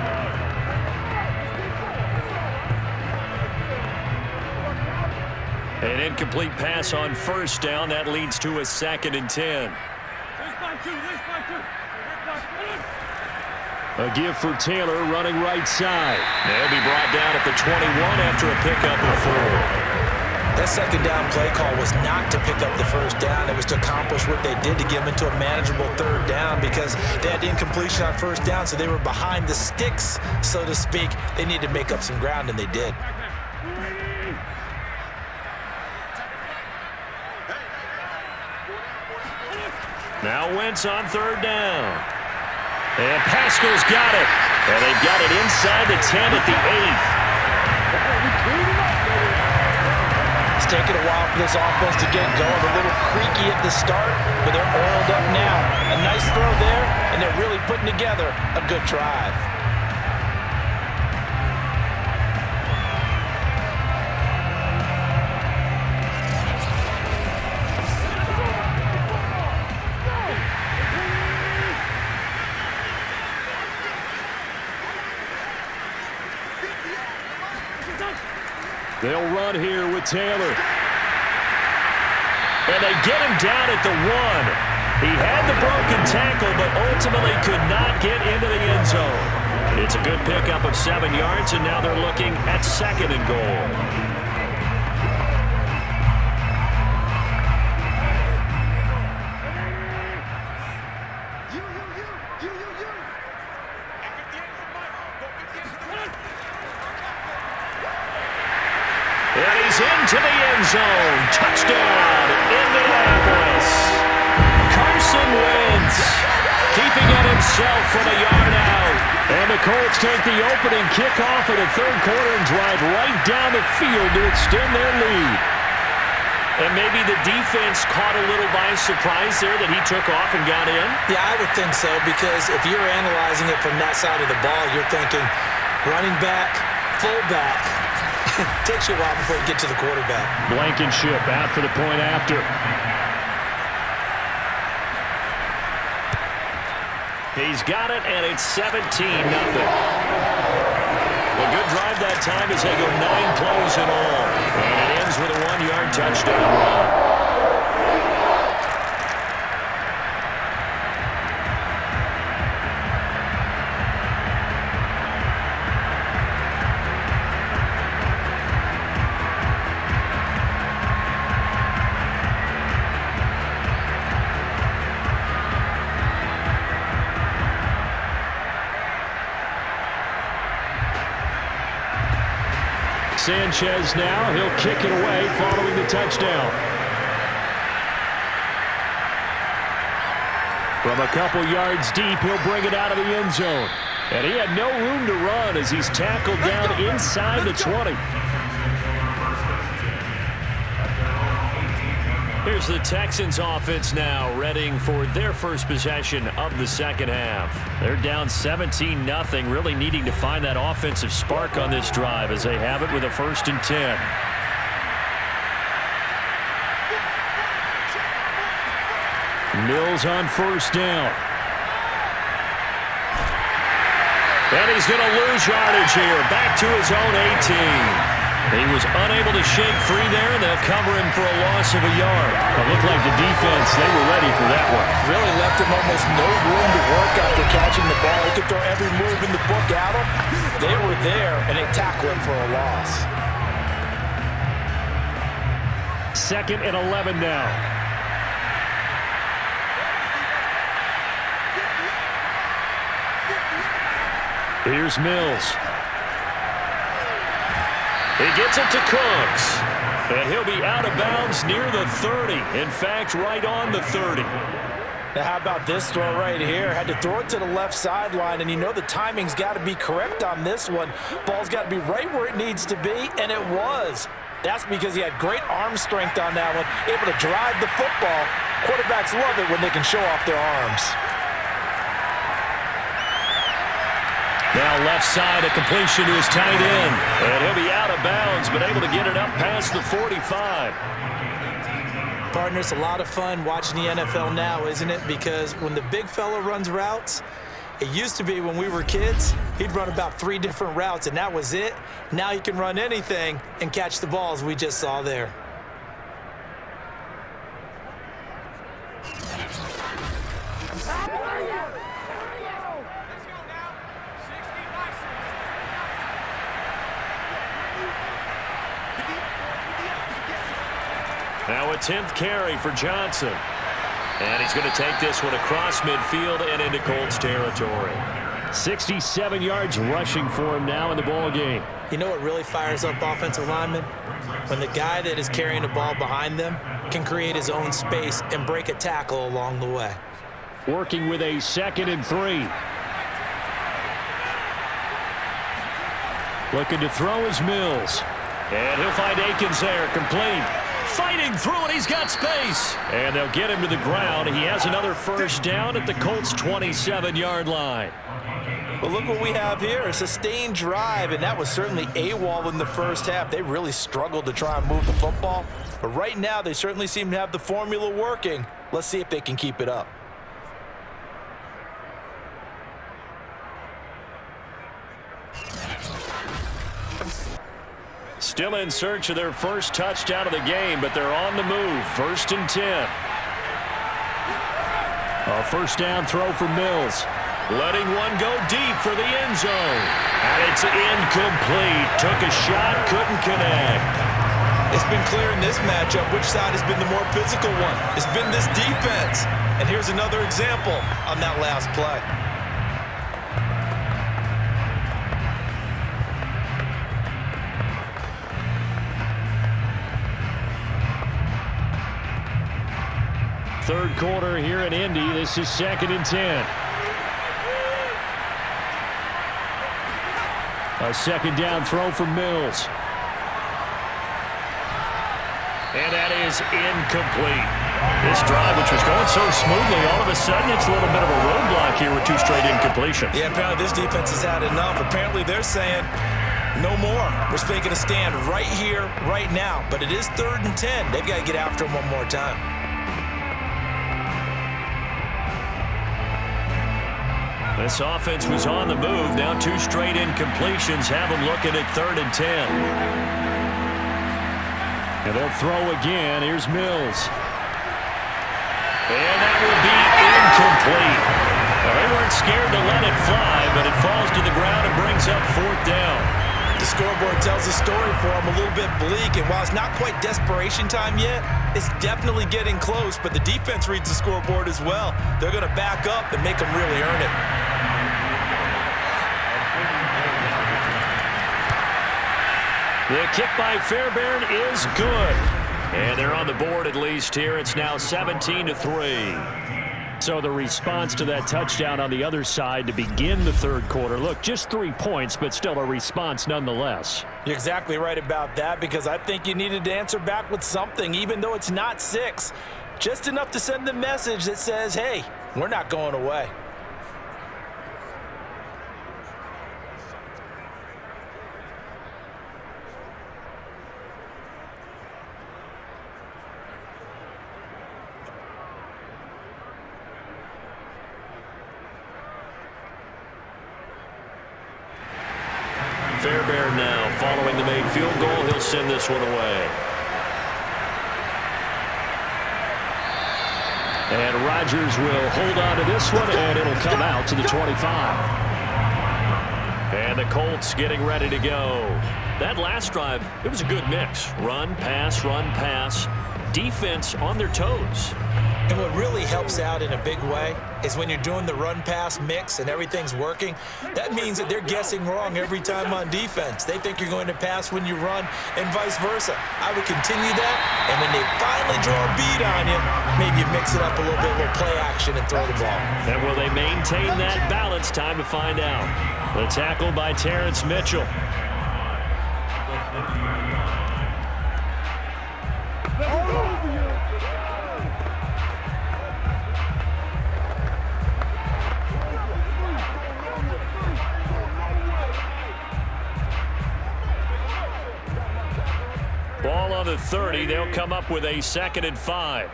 An incomplete pass on first down. That leads to a 2nd and 10. A give for Taylor running right side. They'll be brought down at the 21 after a pickup of 4. That second down play call was not to pick up the first down. It was to accomplish what they did to get them into a manageable third down because they had incompletion on first down, so they were behind the sticks, so to speak. They needed to make up some ground, and they did. Now Wentz on third down. And Pascal's got it. And they've got it inside the 10 at the 8. It's taken a while for this offense to get going. A little creaky at the start, but they're oiled up now. A nice throw there, and they're really putting together a good drive. They'll run here with Taylor. And they get him down at the 1. He had the broken tackle, but ultimately could not get into the end zone. It's a good pickup of 7 yards, and now they're looking at 2nd and goal. Into the end zone. Touchdown, Indianapolis. Carson Wentz keeping it himself from a yard out. And the Colts take the opening kickoff of the third quarter and drive right down the field to extend their lead. And maybe the defense caught a little by surprise there that he took off and got in? Yeah, I would think so, because if you're analyzing it from that side of the ball, you're thinking running back, fullback. Takes you a while before you get to the quarterback. Blankenship out for the point after. He's got it, and it's 17-0. A good drive that time as they go 9 plays in all. And it ends with a 1-yard touchdown run. Sanchez now, he'll kick it away following the touchdown. From a couple yards deep, he'll bring it out of the end zone. And he had no room to run as he's tackled down inside the 20. Here's the Texans offense now, readying for their first possession of the second half. They're down 17-0, really needing to find that offensive spark on this drive as they have it with a 1st and 10. Mills on 1st down. And he's going to lose yardage here, back to his own 18. He was unable to shake free there, and they'll cover him for a loss of a yard. It looked like the defense, they were ready for that one. Really left him almost no room to work after catching the ball. He could throw every move in the book at him. They were there, and they tackled him for a loss. 2nd and 11 now. Here's Mills. He gets it to Cooks. And he'll be out of bounds near the 30. In fact, right on the 30. Now, how about this throw right here? Had to throw it to the left sideline, and you know the timing's got to be correct on this one. Ball's got to be right where it needs to be, and it was. That's because he had great arm strength on that one, able to drive the football. Quarterbacks love it when they can show off their arms. Now left side, a completion to his tight end. And he'll be out of bounds, but able to get it up past the 45. Partner, it's a lot of fun watching the NFL now, isn't it? Because when the big fella runs routes, it used to be when we were kids, he'd run about 3 different routes, and that was it. Now he can run anything and catch the ball, as we just saw there. Now a 10th carry for Johnson. And he's going to take this one across midfield and into Colts territory. 67 yards rushing for him now in the ball game. You know what really fires up offensive linemen? When the guy that is carrying the ball behind them can create his own space and break a tackle along the way. Working with a 2nd and 3. Looking to throw is Mills. And he'll find Akins there, complete. Fighting through it, he's got space. And they'll get him to the ground. He has another first down at the Colts' 27-yard line. Well, look what we have here, a sustained drive, and that was certainly AWOL in the first half. They really struggled to try and move the football. But right now, they certainly seem to have the formula working. Let's see if they can keep it up. Still in search of their first touchdown of the game, but they're on the move. 1st and 10. A first down throw for Mills. Letting one go deep for the end zone. And it's incomplete. Took a shot, couldn't connect. It's been clear in this matchup which side has been the more physical one. It's been this defense. And here's another example on that last play. Third quarter here in Indy. This is 2nd and 10. A second down throw for Mills. And that is incomplete. This drive, which was going so smoothly, all of a sudden it's a little bit of a roadblock here with 2 straight incompletions. Yeah, apparently this defense has had enough. Apparently they're saying no more. We're taking a stand right here, right now. But it is 3rd and 10. They've got to get after him one more time. This offense was on the move. Now 2 straight incompletions have them looking at 3rd and 10. And they'll throw again. Here's Mills. And that will be incomplete. Well, they weren't scared to let it fly, but it falls to the ground and brings up 4th down. The scoreboard tells the story for them a little bit bleak, and while it's not quite desperation time yet, it's definitely getting close, but the defense reads the scoreboard as well. They're going to back up and make them really earn it. The kick by Fairbairn is good. And they're on the board at least here. It's now 17-3. So the response to that touchdown on the other side to begin the third quarter. Look, just 3 points, but still a response nonetheless. You're exactly right about that, because I think you needed to answer back with something, even though it's not 6. Just enough to send the message that says, hey, we're not going away. Fairbairn now following the made field goal. He'll send this one away. And Rodgers will hold on to this one, and it'll come out to the 25. And the Colts getting ready to go. That last drive, it was a good mix. Run, pass, defense on their toes. And what really helps out in a big way is when you're doing the run-pass mix and everything's working, that means that they're guessing wrong every time on defense. They think you're going to pass when you run and vice versa. I would continue that, and when they finally draw a beat on you, maybe you mix it up a little bit, a little play action and throw the ball. And will they maintain that balance? Time to find out. The tackle by Terrence Mitchell. Ball on the 30. They'll come up with a 2nd and 5.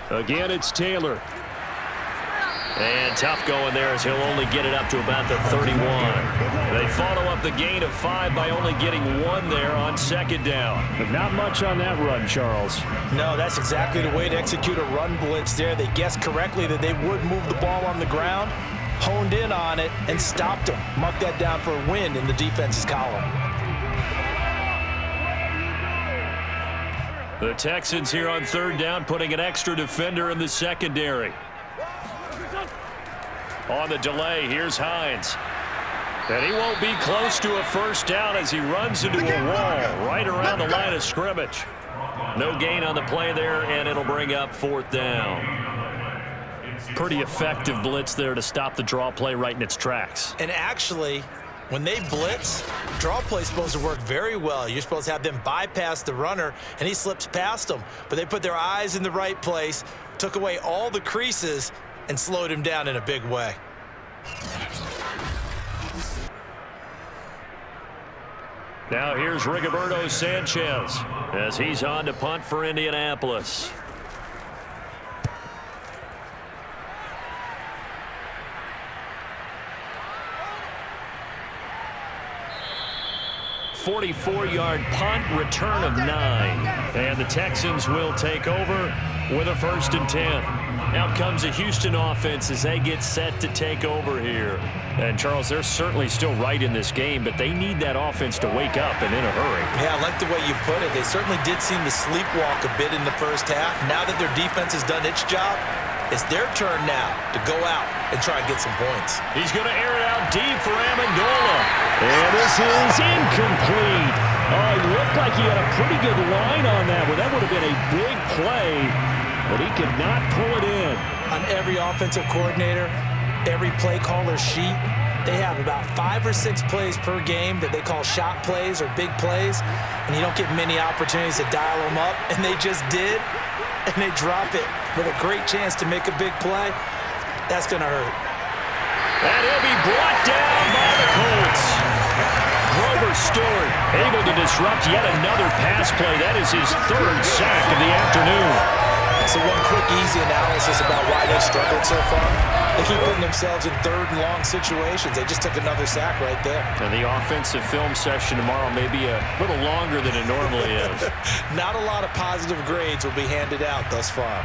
Again, it's Taylor. And tough going there as he'll only get it up to about the 31. They follow up the gain of 5 by only getting 1 there on 2nd down. But not much on that run, Charles. No, that's exactly the way to execute a run blitz there. They guessed correctly that they would move the ball on the ground, honed in on it, and stopped them. Mark that down for a win in the defense's column. The Texans here on third down, putting an extra defender in the secondary. On the delay, here's Hines. And he won't be close to a first down as he runs into a wall right around the line of scrimmage. No gain on the play there, and it'll bring up fourth down. Pretty effective blitz there to stop the draw play right in its tracks. And actually, when they blitz, draw play is supposed to work very well. You're supposed to have them bypass the runner, and he slips past them. But they put their eyes in the right place, took away all the creases, and slowed him down in a big way. Now here's Rigoberto Sanchez as he's on to punt for Indianapolis. .44-yard punt, return of 9. And the Texans will take over with a 1st and 10. Out comes the Houston offense as they get set to take over here. And, Charles, they're certainly still right in this game, but they need that offense to wake up and in a hurry. Yeah, I like the way you put it. They certainly did seem to sleepwalk a bit in the first half. Now that their defense has done its job, it's their turn now to go out and try and get some points. He's going to air it out deep for Amendola. And this is incomplete. Oh, it looked like he had a pretty good line on that one. That would have been a big play, but he could not pull it in. On every offensive coordinator, every play caller sheet, they have about 5 or 6 plays per game that they call shot plays or big plays, and you don't get many opportunities to dial them up, and they just did, and they drop it with a great chance to make a big play. That's going to hurt. And he'll be brought down by the Colts. Grover Stewart able to disrupt yet another pass play. That is his 3rd sack of the afternoon. So one quick, easy analysis about why they've struggled so far. They keep putting themselves in 3rd and long situations. They just took another sack right there. And the offensive film session tomorrow may be a little longer than it normally is. Not a lot of positive grades will be handed out thus far.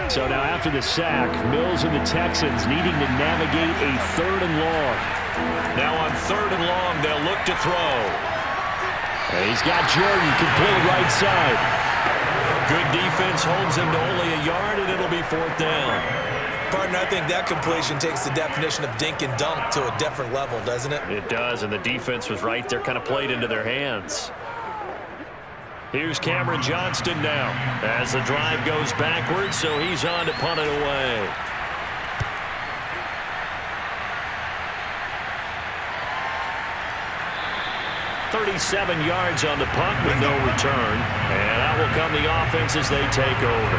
So now after the sack, Mills and the Texans needing to navigate a 3rd and long. Now on 3rd and long, they'll look to throw. And he's got Jordan complete right side. Good defense holds him to only a yard, and it'll be 4th down. Partner, I think that completion takes the definition of dink and dunk to a different level, doesn't it? It does, and the defense was right there, kind of played into their hands. Here's Cameron Johnston now as the drive goes backwards, so he's on to punt it away. .37 yards on the punt with no return. And out will come the offense as they take over.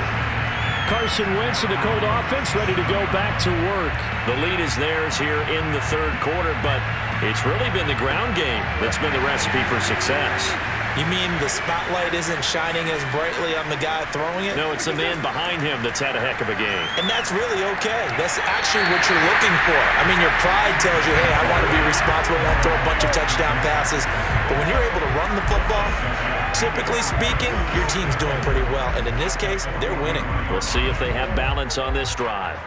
Carson Wentz and the Colt offense ready to go back to work. The lead is theirs here in the 3rd quarter, but it's really been the ground game that's been the recipe for success. You mean the spotlight isn't shining as brightly on the guy throwing it? No, it's the man behind him that's had a heck of a game. And that's really okay. That's actually what you're looking for. I mean, your pride tells you, hey, I want to be responsible, I want to throw a bunch of touchdown passes. But when you're able to run the football, typically speaking, your team's doing pretty well. And in this case, they're winning. We'll see if they have balance on this drive.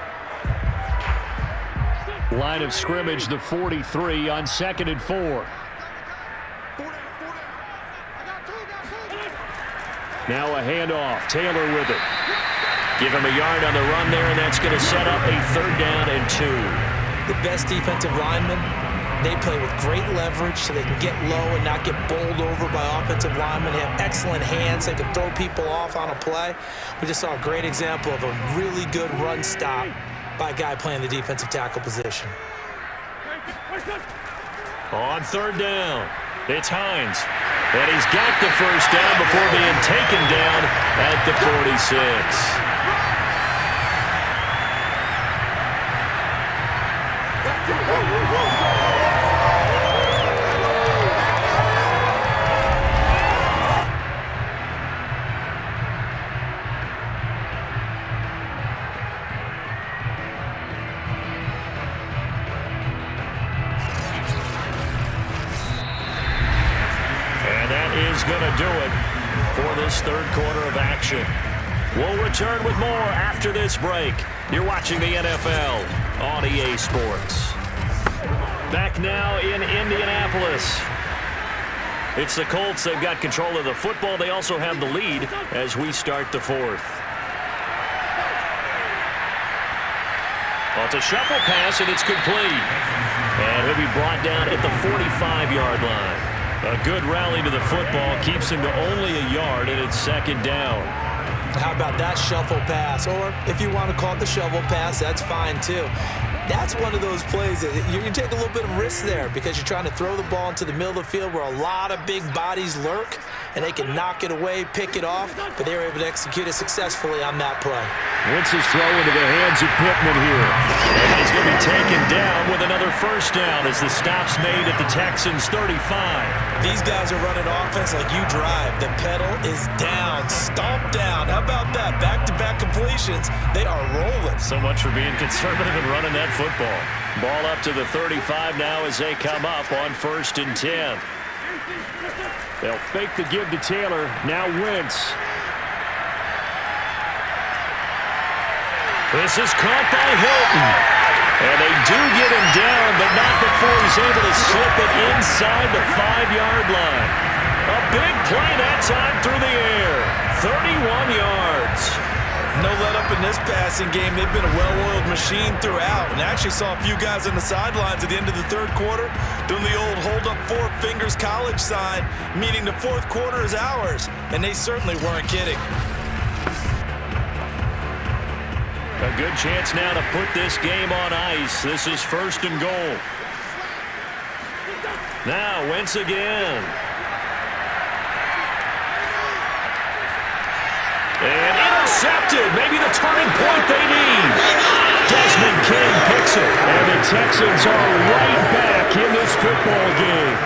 Line of scrimmage, the 43 on 2nd and 4. Now a handoff. Taylor with it. Give him a yard on the run there, and that's going to set up a 3rd down and 2. The best defensive linemen, they play with great leverage so they can get low and not get bowled over by offensive linemen. They have excellent hands. They can throw people off on a play. We just saw a great example of a really good run stop by a guy playing the defensive tackle position. On 3rd down, it's Hines. And he's got the 1st down before being taken down at the 46. Going to do it for this 3rd quarter of action. We'll return with more after this break. You're watching the NFL on EA Sports. Back now in Indianapolis. It's the Colts. They've got control of the football. They also have the lead as we start the fourth. Well, it's a shuffle pass, and it's complete. And he'll be brought down at the 45-yard line. A good rally to the football keeps him to only a yard, and it's second down. How about that shuffle pass? Or if you want to call it the shovel pass, that's fine too. That's one of those plays that you take a little bit of risk there because you're trying to throw the ball into the middle of the field where a lot of big bodies lurk, and they can knock it away, pick it off, but they were able to execute it successfully on that play. Wentz is throw into the hands of Pittman here. And he's going to be taken down with another first down as the stop's made at the Texans' 35. These guys are running offense like you drive. The pedal is down, stomp down. How about that? Back-to-back completions. They are rolling. So much for being conservative and running that football. Ball up to the 35 now as they come up on 1st and 10. They'll fake the give to Taylor. Now Wentz. This is caught by Hilton. And they do get him down, but not before he's able to slip it inside the 5-yard line. A big play that time through the air. 31 yards. No let up in this passing game. They've been a well-oiled machine throughout. And I actually saw a few guys on the sidelines at the end of the third quarter doing the old hold up 4 fingers college sign, meaning the fourth quarter is ours. And they certainly weren't kidding. A good chance now to put this game on ice. This is 1st and goal. Now Wentz again. And intercepted. Maybe the turning point they need. Desmond King picks it. And the Texans are right back in this football game.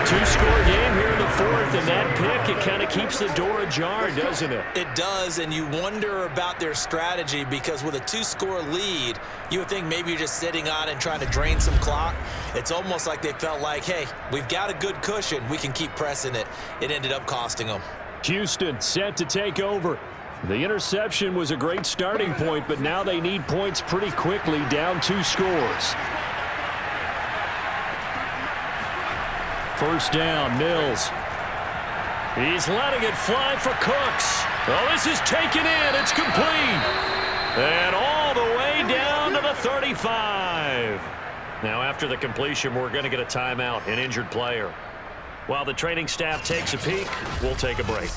2-score game here in the fourth, and that pick, it kind of keeps the door ajar, doesn't it? It does, and you wonder about their strategy because with a 2-score lead, you would think maybe you're just sitting on and trying to drain some clock. It's almost like they felt like, hey, we've got a good cushion. We can keep pressing it. It ended up costing them. Houston set to take over. The interception was a great starting point, but now they need points pretty quickly, down 2 scores. First down, Mills. He's letting it fly for Cooks. Oh, this is taken in. It's complete. And all the way down to the 35. Now, after the completion, we're going to get a timeout, an injured player. While the training staff takes a peek, we'll take a break.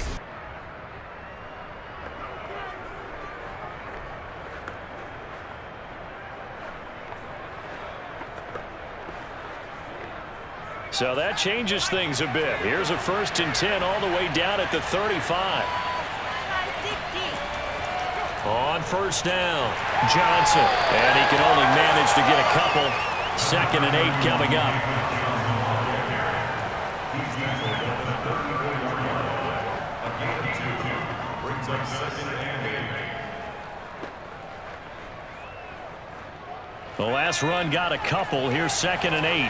So that changes things a bit. Here's a 1st and 10 all the way down at the 35. On 1st down, Johnson. And he can only manage to get a couple. 2nd and 8 coming up. The last run got a couple. Here's 2nd and 8.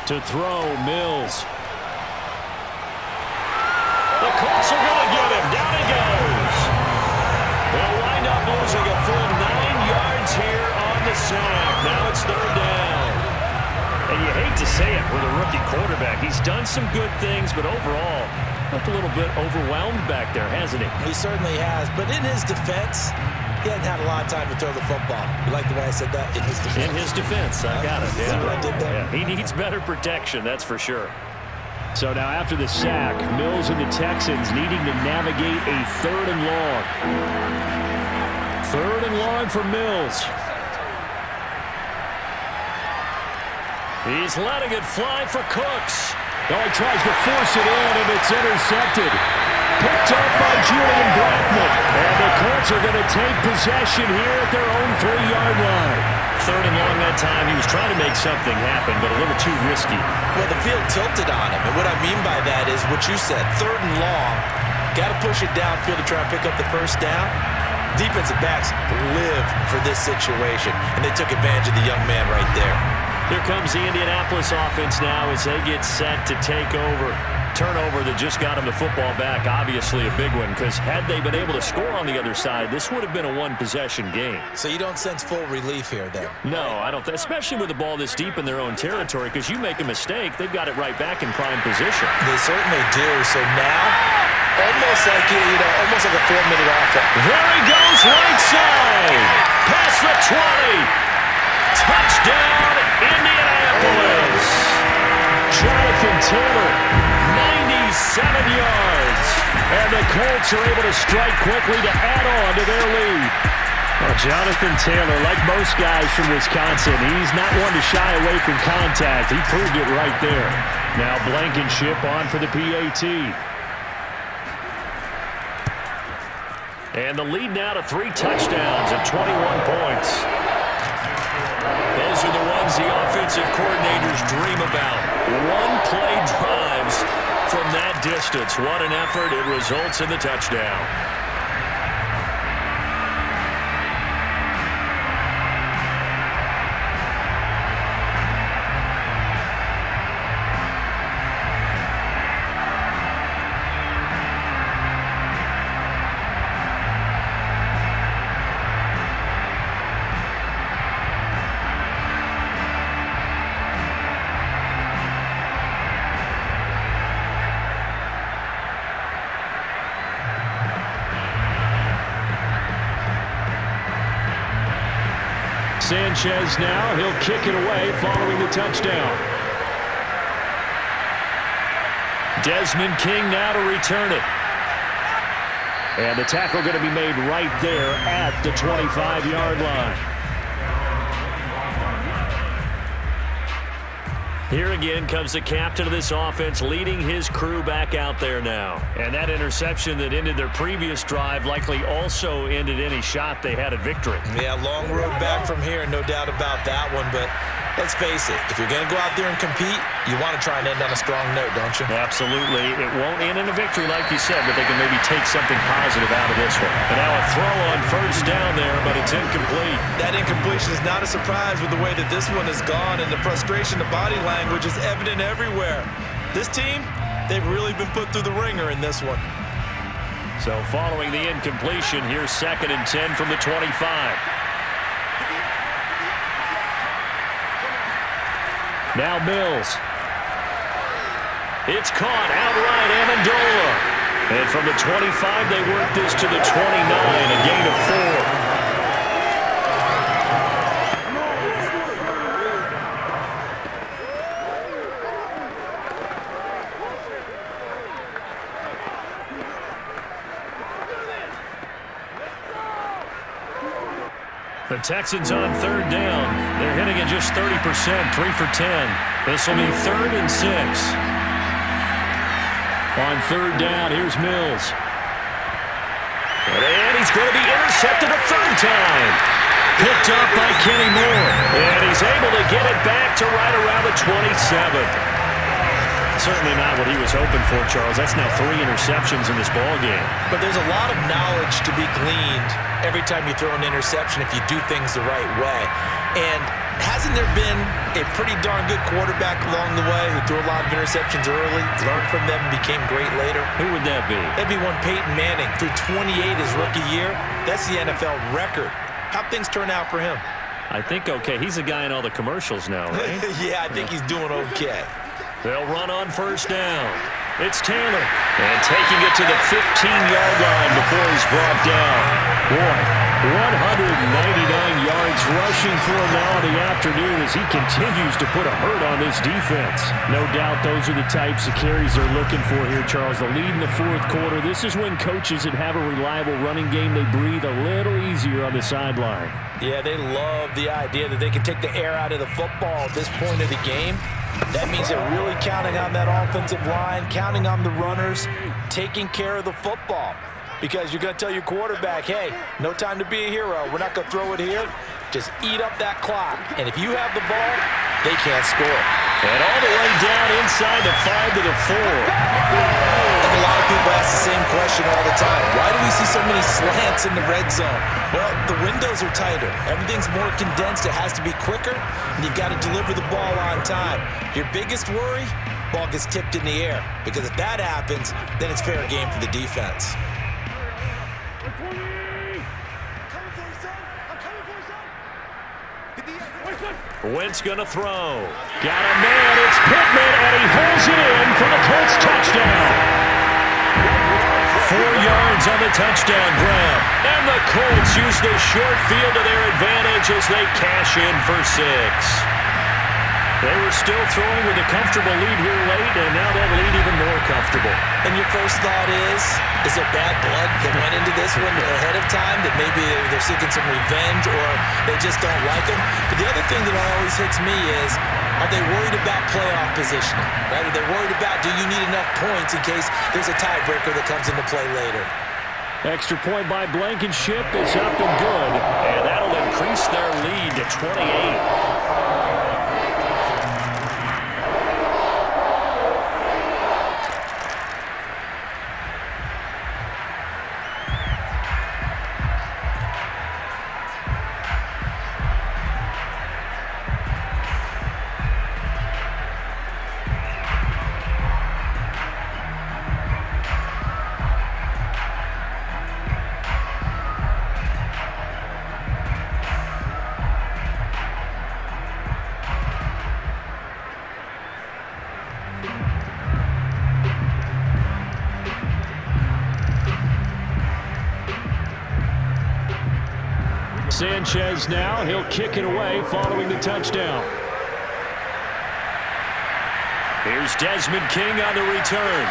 To throw, Mills. The Colts are going to get him. Down he goes. They'll wind up losing a full 9 yards here on the sack. Now it's 3rd down. And you hate to say it with a rookie quarterback. He's done some good things, but overall, looked a little bit overwhelmed back there, hasn't he? He certainly has. But in his defense, he hadn't had a lot of time to throw the football. You like the way I said that? In his defense. In his defense. I got it. Yeah. See what I did there? Yeah. He needs better protection, that's for sure. So now after the sack, Mills and the Texans needing to navigate a 3rd and long. 3rd and long for Mills. He's letting it fly for Cooks. Oh, he tries to force it in, and it's intercepted. Picked up by Julian Blackmon. And the Colts are going to take possession here at their own 3-yard line. 3rd and long that time. He was trying to make something happen, but a little too risky. Well, the field tilted on him. And what I mean by that is what you said. 3rd and long. Got to push it downfield to try and pick up the 1st down. Defensive backs live for this situation. And they took advantage of the young man right there. Here comes the Indianapolis offense now as they get set to take over. Turnover that just got them the football back, obviously a big one, because had they been able to score on the other side, this would have been a one-possession game. So you don't sense full relief here, then? No, I don't, especially with the ball this deep in their own territory, because you make a mistake, they've got it right back in prime position. They certainly do. So now, almost like almost like a 4-minute offense. There he goes, right side, past the 20. Touchdown, Indianapolis. Jonathan Taylor, 97 yards. And the Colts are able to strike quickly to add on to their lead. Well, Jonathan Taylor, like most guys from Wisconsin, he's not one to shy away from contact. He proved it right there. Now Blankenship on for the PAT. And the lead now to 3 touchdowns and 21 points. Those are the ones the offensive coordinators dream about. One-play drives from that distance. What an effort. It results in the touchdown. Sanchez now, he'll kick it away following the touchdown. Desmond King now to return it. And the tackle going to be made right there at the 25-yard line. Here again comes the captain of this offense leading his crew back out there now. And that interception that ended their previous drive likely also ended any shot they had at victory. Yeah, long road back from here, no doubt about that one. But let's face it, if you're going to go out there and compete, you want to try and end on a strong note, don't you? Absolutely. It won't end in a victory like you said, but they can maybe take something positive out of this one. And now a throw on first down there, but it's incomplete. That incompletion is not a surprise with the way that this one has gone, and the frustration, the body language is evident everywhere. This team, they've really been put through the ringer in this one. So following the incompletion, here's 2nd and 10 from the 25. Now Mills. It's caught outright, Amendola. And from the 25, they work this to the 29, a gain of 4. The Texans on 3rd down. They're hitting at just 30%, 3 for 10. This will be 3rd and 6. On 3rd down, here's Mills. And he's going to be intercepted a 3rd time. Picked up by Kenny Moore. And he's able to get it back to right around the 27. Certainly not what he was hoping for, Charles. That's now 3 interceptions in this ballgame. But there's a lot of knowledge to be gleaned every time you throw an interception if you do things the right way. And hasn't there been a pretty darn good quarterback along the way who threw a lot of interceptions early, learned from them, and became great later? Who would that be? That'd be one Peyton Manning. Threw 28 his rookie year. That's the NFL record. How'd things turn out for him? I think okay. He's the guy in all the commercials now, right? Yeah, I think he's doing okay. They'll run on first down. It's Taylor. And taking it to the 15-yard line before he's brought down. Boy, 199 yards rushing for him now in the afternoon as he continues to put a hurt on this defense. No doubt those are the types of carries they're looking for here, Charles. The lead in the 4th quarter. This is when coaches that have a reliable running game, they breathe a little easier on the sideline. Yeah, they love the idea that they can take the air out of the football at this point of the game. That means they're really counting on that offensive line, counting on the runners, taking care of the football. Because you're going to tell your quarterback, hey, no time to be a hero. We're not going to throw it here. Just eat up that clock. And if you have the ball, they can't score. And all the way down inside the 5 to the 4. And a lot of people ask the same question all the time. Why do we see so many slants in the red zone? Well, the windows are tighter. Everything's more condensed. It has to be quicker, and you've got to deliver the ball on time. Your biggest worry? Ball gets tipped in the air. Because if that happens, then it's fair game for the defense. Wentz gonna throw. Got a man, it's Pittman, and he holds it in for the Colts touchdown. 4 yards on the touchdown grab. And the Colts use the short field to their advantage as they cash in for 6. They were still throwing with a comfortable lead here late, and now that lead even more comfortable. And your first thought is there bad blood that went into this one ahead of time, that maybe they're seeking some revenge or they just don't like him? But the other thing that always hits me is, are they worried about playoff positioning? Right? Are they worried about, do you need enough points in case there's a tiebreaker that comes into play later? Extra point by Blankenship is up and good, and that'll increase their lead to 28. Sanchez now, he'll kick it away following the touchdown. Here's Desmond King on the return.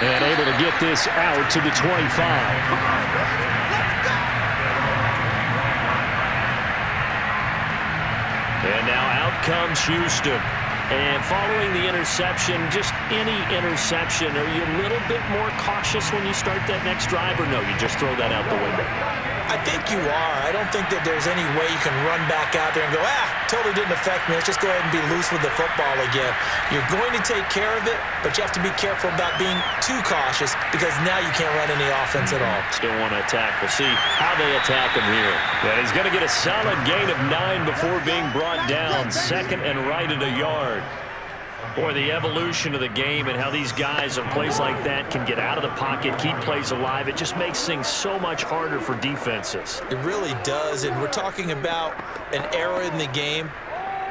And able to get this out to the 25. And now out comes Houston. And following the interception, just any interception, are you a little bit more cautious when you start that next drive, or no, you just throw that out the window? I think you are. I don't think that there's any way you can run back out there and go, totally didn't affect me. Let's just go ahead and be loose with the football again. You're going to take care of it, but you have to be careful about being too cautious because now you can't run any offense at all. Still want to attack. We'll see how they attack him here. And he's going to get a solid gain of 9 before being brought down. Second and right at a yard. Boy, the evolution of the game and how these guys on plays like that can get out of the pocket, keep plays alive, it just makes things so much harder for defenses. It really does, and we're talking about an era in the game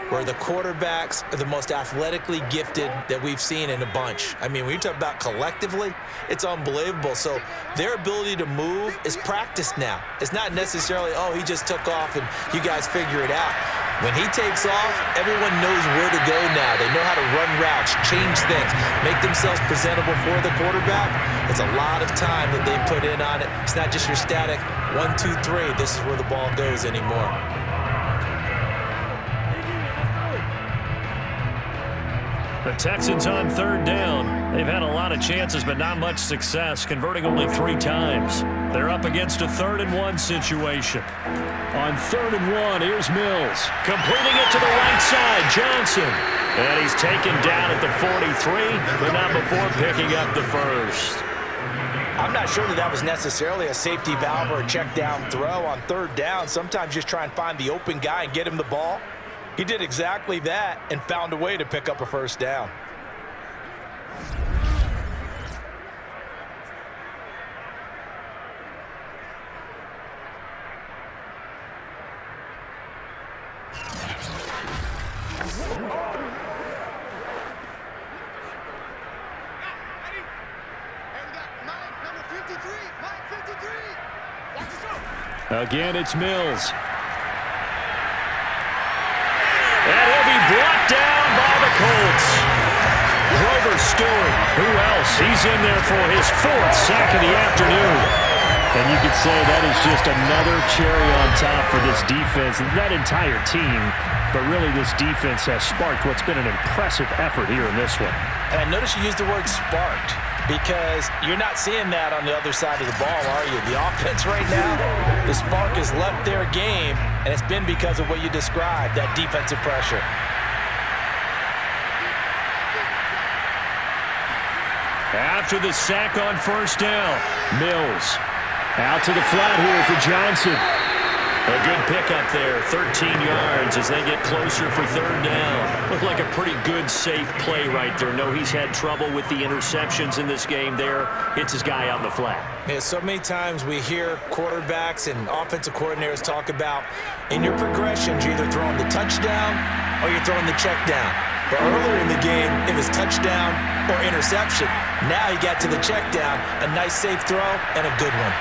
where the quarterbacks are the most athletically gifted that we've seen in a bunch. I mean, when you talk about collectively, it's unbelievable. So their ability to move is practiced now. It's not necessarily, he just took off and you guys figure it out. When he takes off, everyone knows where to go now. They know how to run routes, change things, make themselves presentable for the quarterback. It's a lot of time that they put in on it. It's not just your static 1, 2, 3. This is where the ball goes anymore. The Texans on third down. They've had a lot of chances, but not much success, converting only 3 times. They're up against a 3rd and 1 situation. On 3rd and 1, here's Mills. Completing it to the right side, Johnson. And he's taken down at the 43, but not before picking up the first. I'm not sure that was necessarily a safety valve or a check down throw on 3rd down. Sometimes just try and find the open guy and get him the ball. He did exactly that and found a way to pick up a first down. Again, it's Mills. And he'll be brought down by the Colts. Grover Stewart, who else? He's in there for his 4th sack of the afternoon. And you could say that is just another cherry on top for this defense, that entire team. But really, this defense has sparked what's been an impressive effort here in this one. And I notice you used the word sparked, because you're not seeing that on the other side of the ball, are you? The offense right now, the spark has left their game, and it's been because of what you described, that defensive pressure. After the sack on first down, Mills out to the flat here for Johnson. A good pickup there, 13 yards as they get closer for third down. Looked like a pretty good, safe play right there. No, he's had trouble with the interceptions in this game there. Hits his guy out in the flat. Yeah, so many times we hear quarterbacks and offensive coordinators talk about in your progressions, you're either throwing the touchdown or you're throwing the check down. But earlier in the game, it was touchdown or interception. Now he got to the check down, a nice safe throw, and a good one.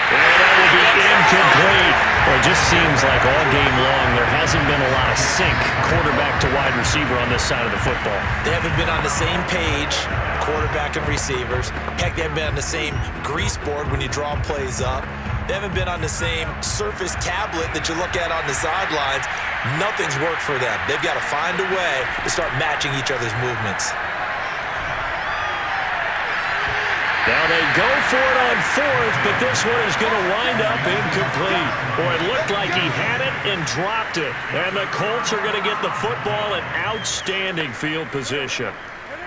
And that will be incomplete. Well, it just seems like all game long there hasn't been a lot of sync quarterback to wide receiver on this side of the football. They haven't been on the same page, quarterback and receivers. Heck, they haven't been on the same grease board when you draw plays up. They haven't been on the same surface tablet that you look at on the sidelines. Nothing's worked for them. They've got to find a way to start matching each other's movements. Now they go for it on fourth, but this one is going to wind up incomplete. Boy, it looked like he had it and dropped it. And the Colts are going to get the football in outstanding field position.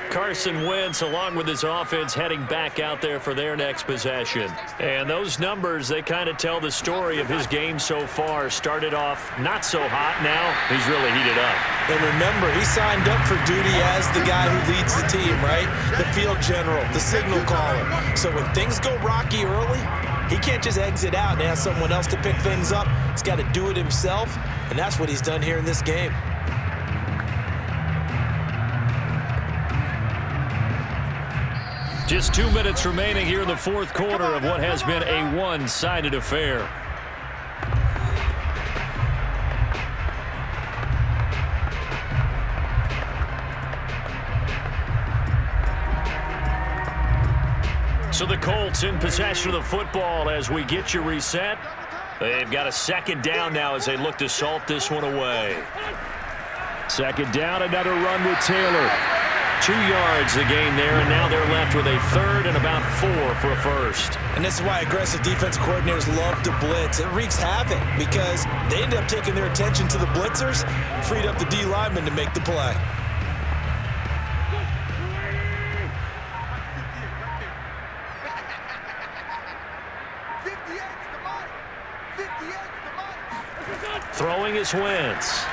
Carson Wentz, along with his offense, heading back out there for their next possession. And those numbers, they kind of tell the story of his game so far. Started off not so hot. Now he's really heated up. And remember, he signed up for duty as the guy who leads the team, right? The field general, the signal caller. So when things go rocky early, he can't just exit out and ask someone else to pick things up. He's got to do it himself, and that's what he's done here in this game. Just 2 minutes remaining here in the fourth quarter of what has been a one-sided affair. So the Colts in possession of the football as we get you reset. They've got a second down now as they look to salt this one away. Second down, another run with Taylor. 2 yards the gain there, and now they're left with a third and about 4 for a first. And this is why aggressive defensive coordinators love to blitz. It wreaks havoc because they end up taking their attention to the blitzers, freed up the D lineman to make the play. Throwing is Wentz.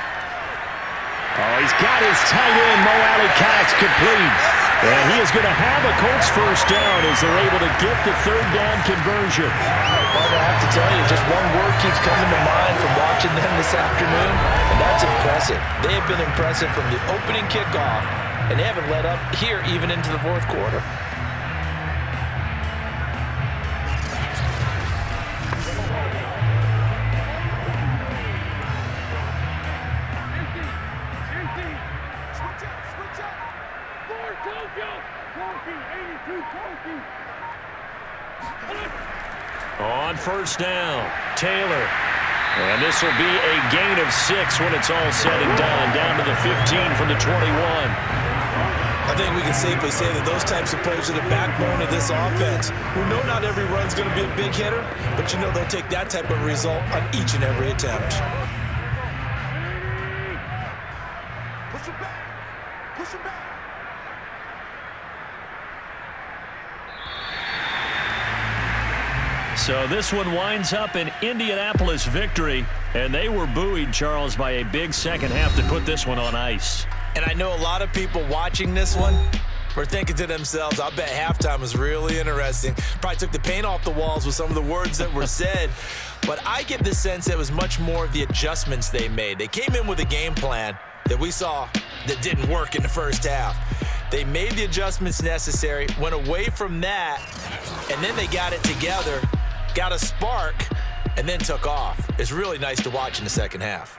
Oh, he's got his tight end, Mo Alley-Cox, complete. And he is going to have a Colts first down as they're able to get the third down conversion. But I have to tell you, just one word keeps coming to mind from watching them this afternoon, and that's impressive. They have been impressive from the opening kickoff, and they haven't let up here even into the fourth quarter. On first down, Taylor. And this will be a gain of 6 when it's all said and done. Down to the 15 from the 21. I think we can safely say that those types of plays are the backbone of this offense. We know not every run's going to be a big hitter, but you know they'll take that type of result on each and every attempt. Push him back. Push him back. So this one winds up an Indianapolis victory, and they were buoyed, Charles, by a big second half to put this one on ice. And I know a lot of people watching this one were thinking to themselves, I bet halftime was really interesting. Probably took the paint off the walls with some of the words that were said. But I get the sense that it was much more of the adjustments they made. They came in with a game plan that we saw that didn't work in the first half. They made the adjustments necessary, went away from that, and then they got it together, got a spark, and then took off. It's really nice to watch in the second half.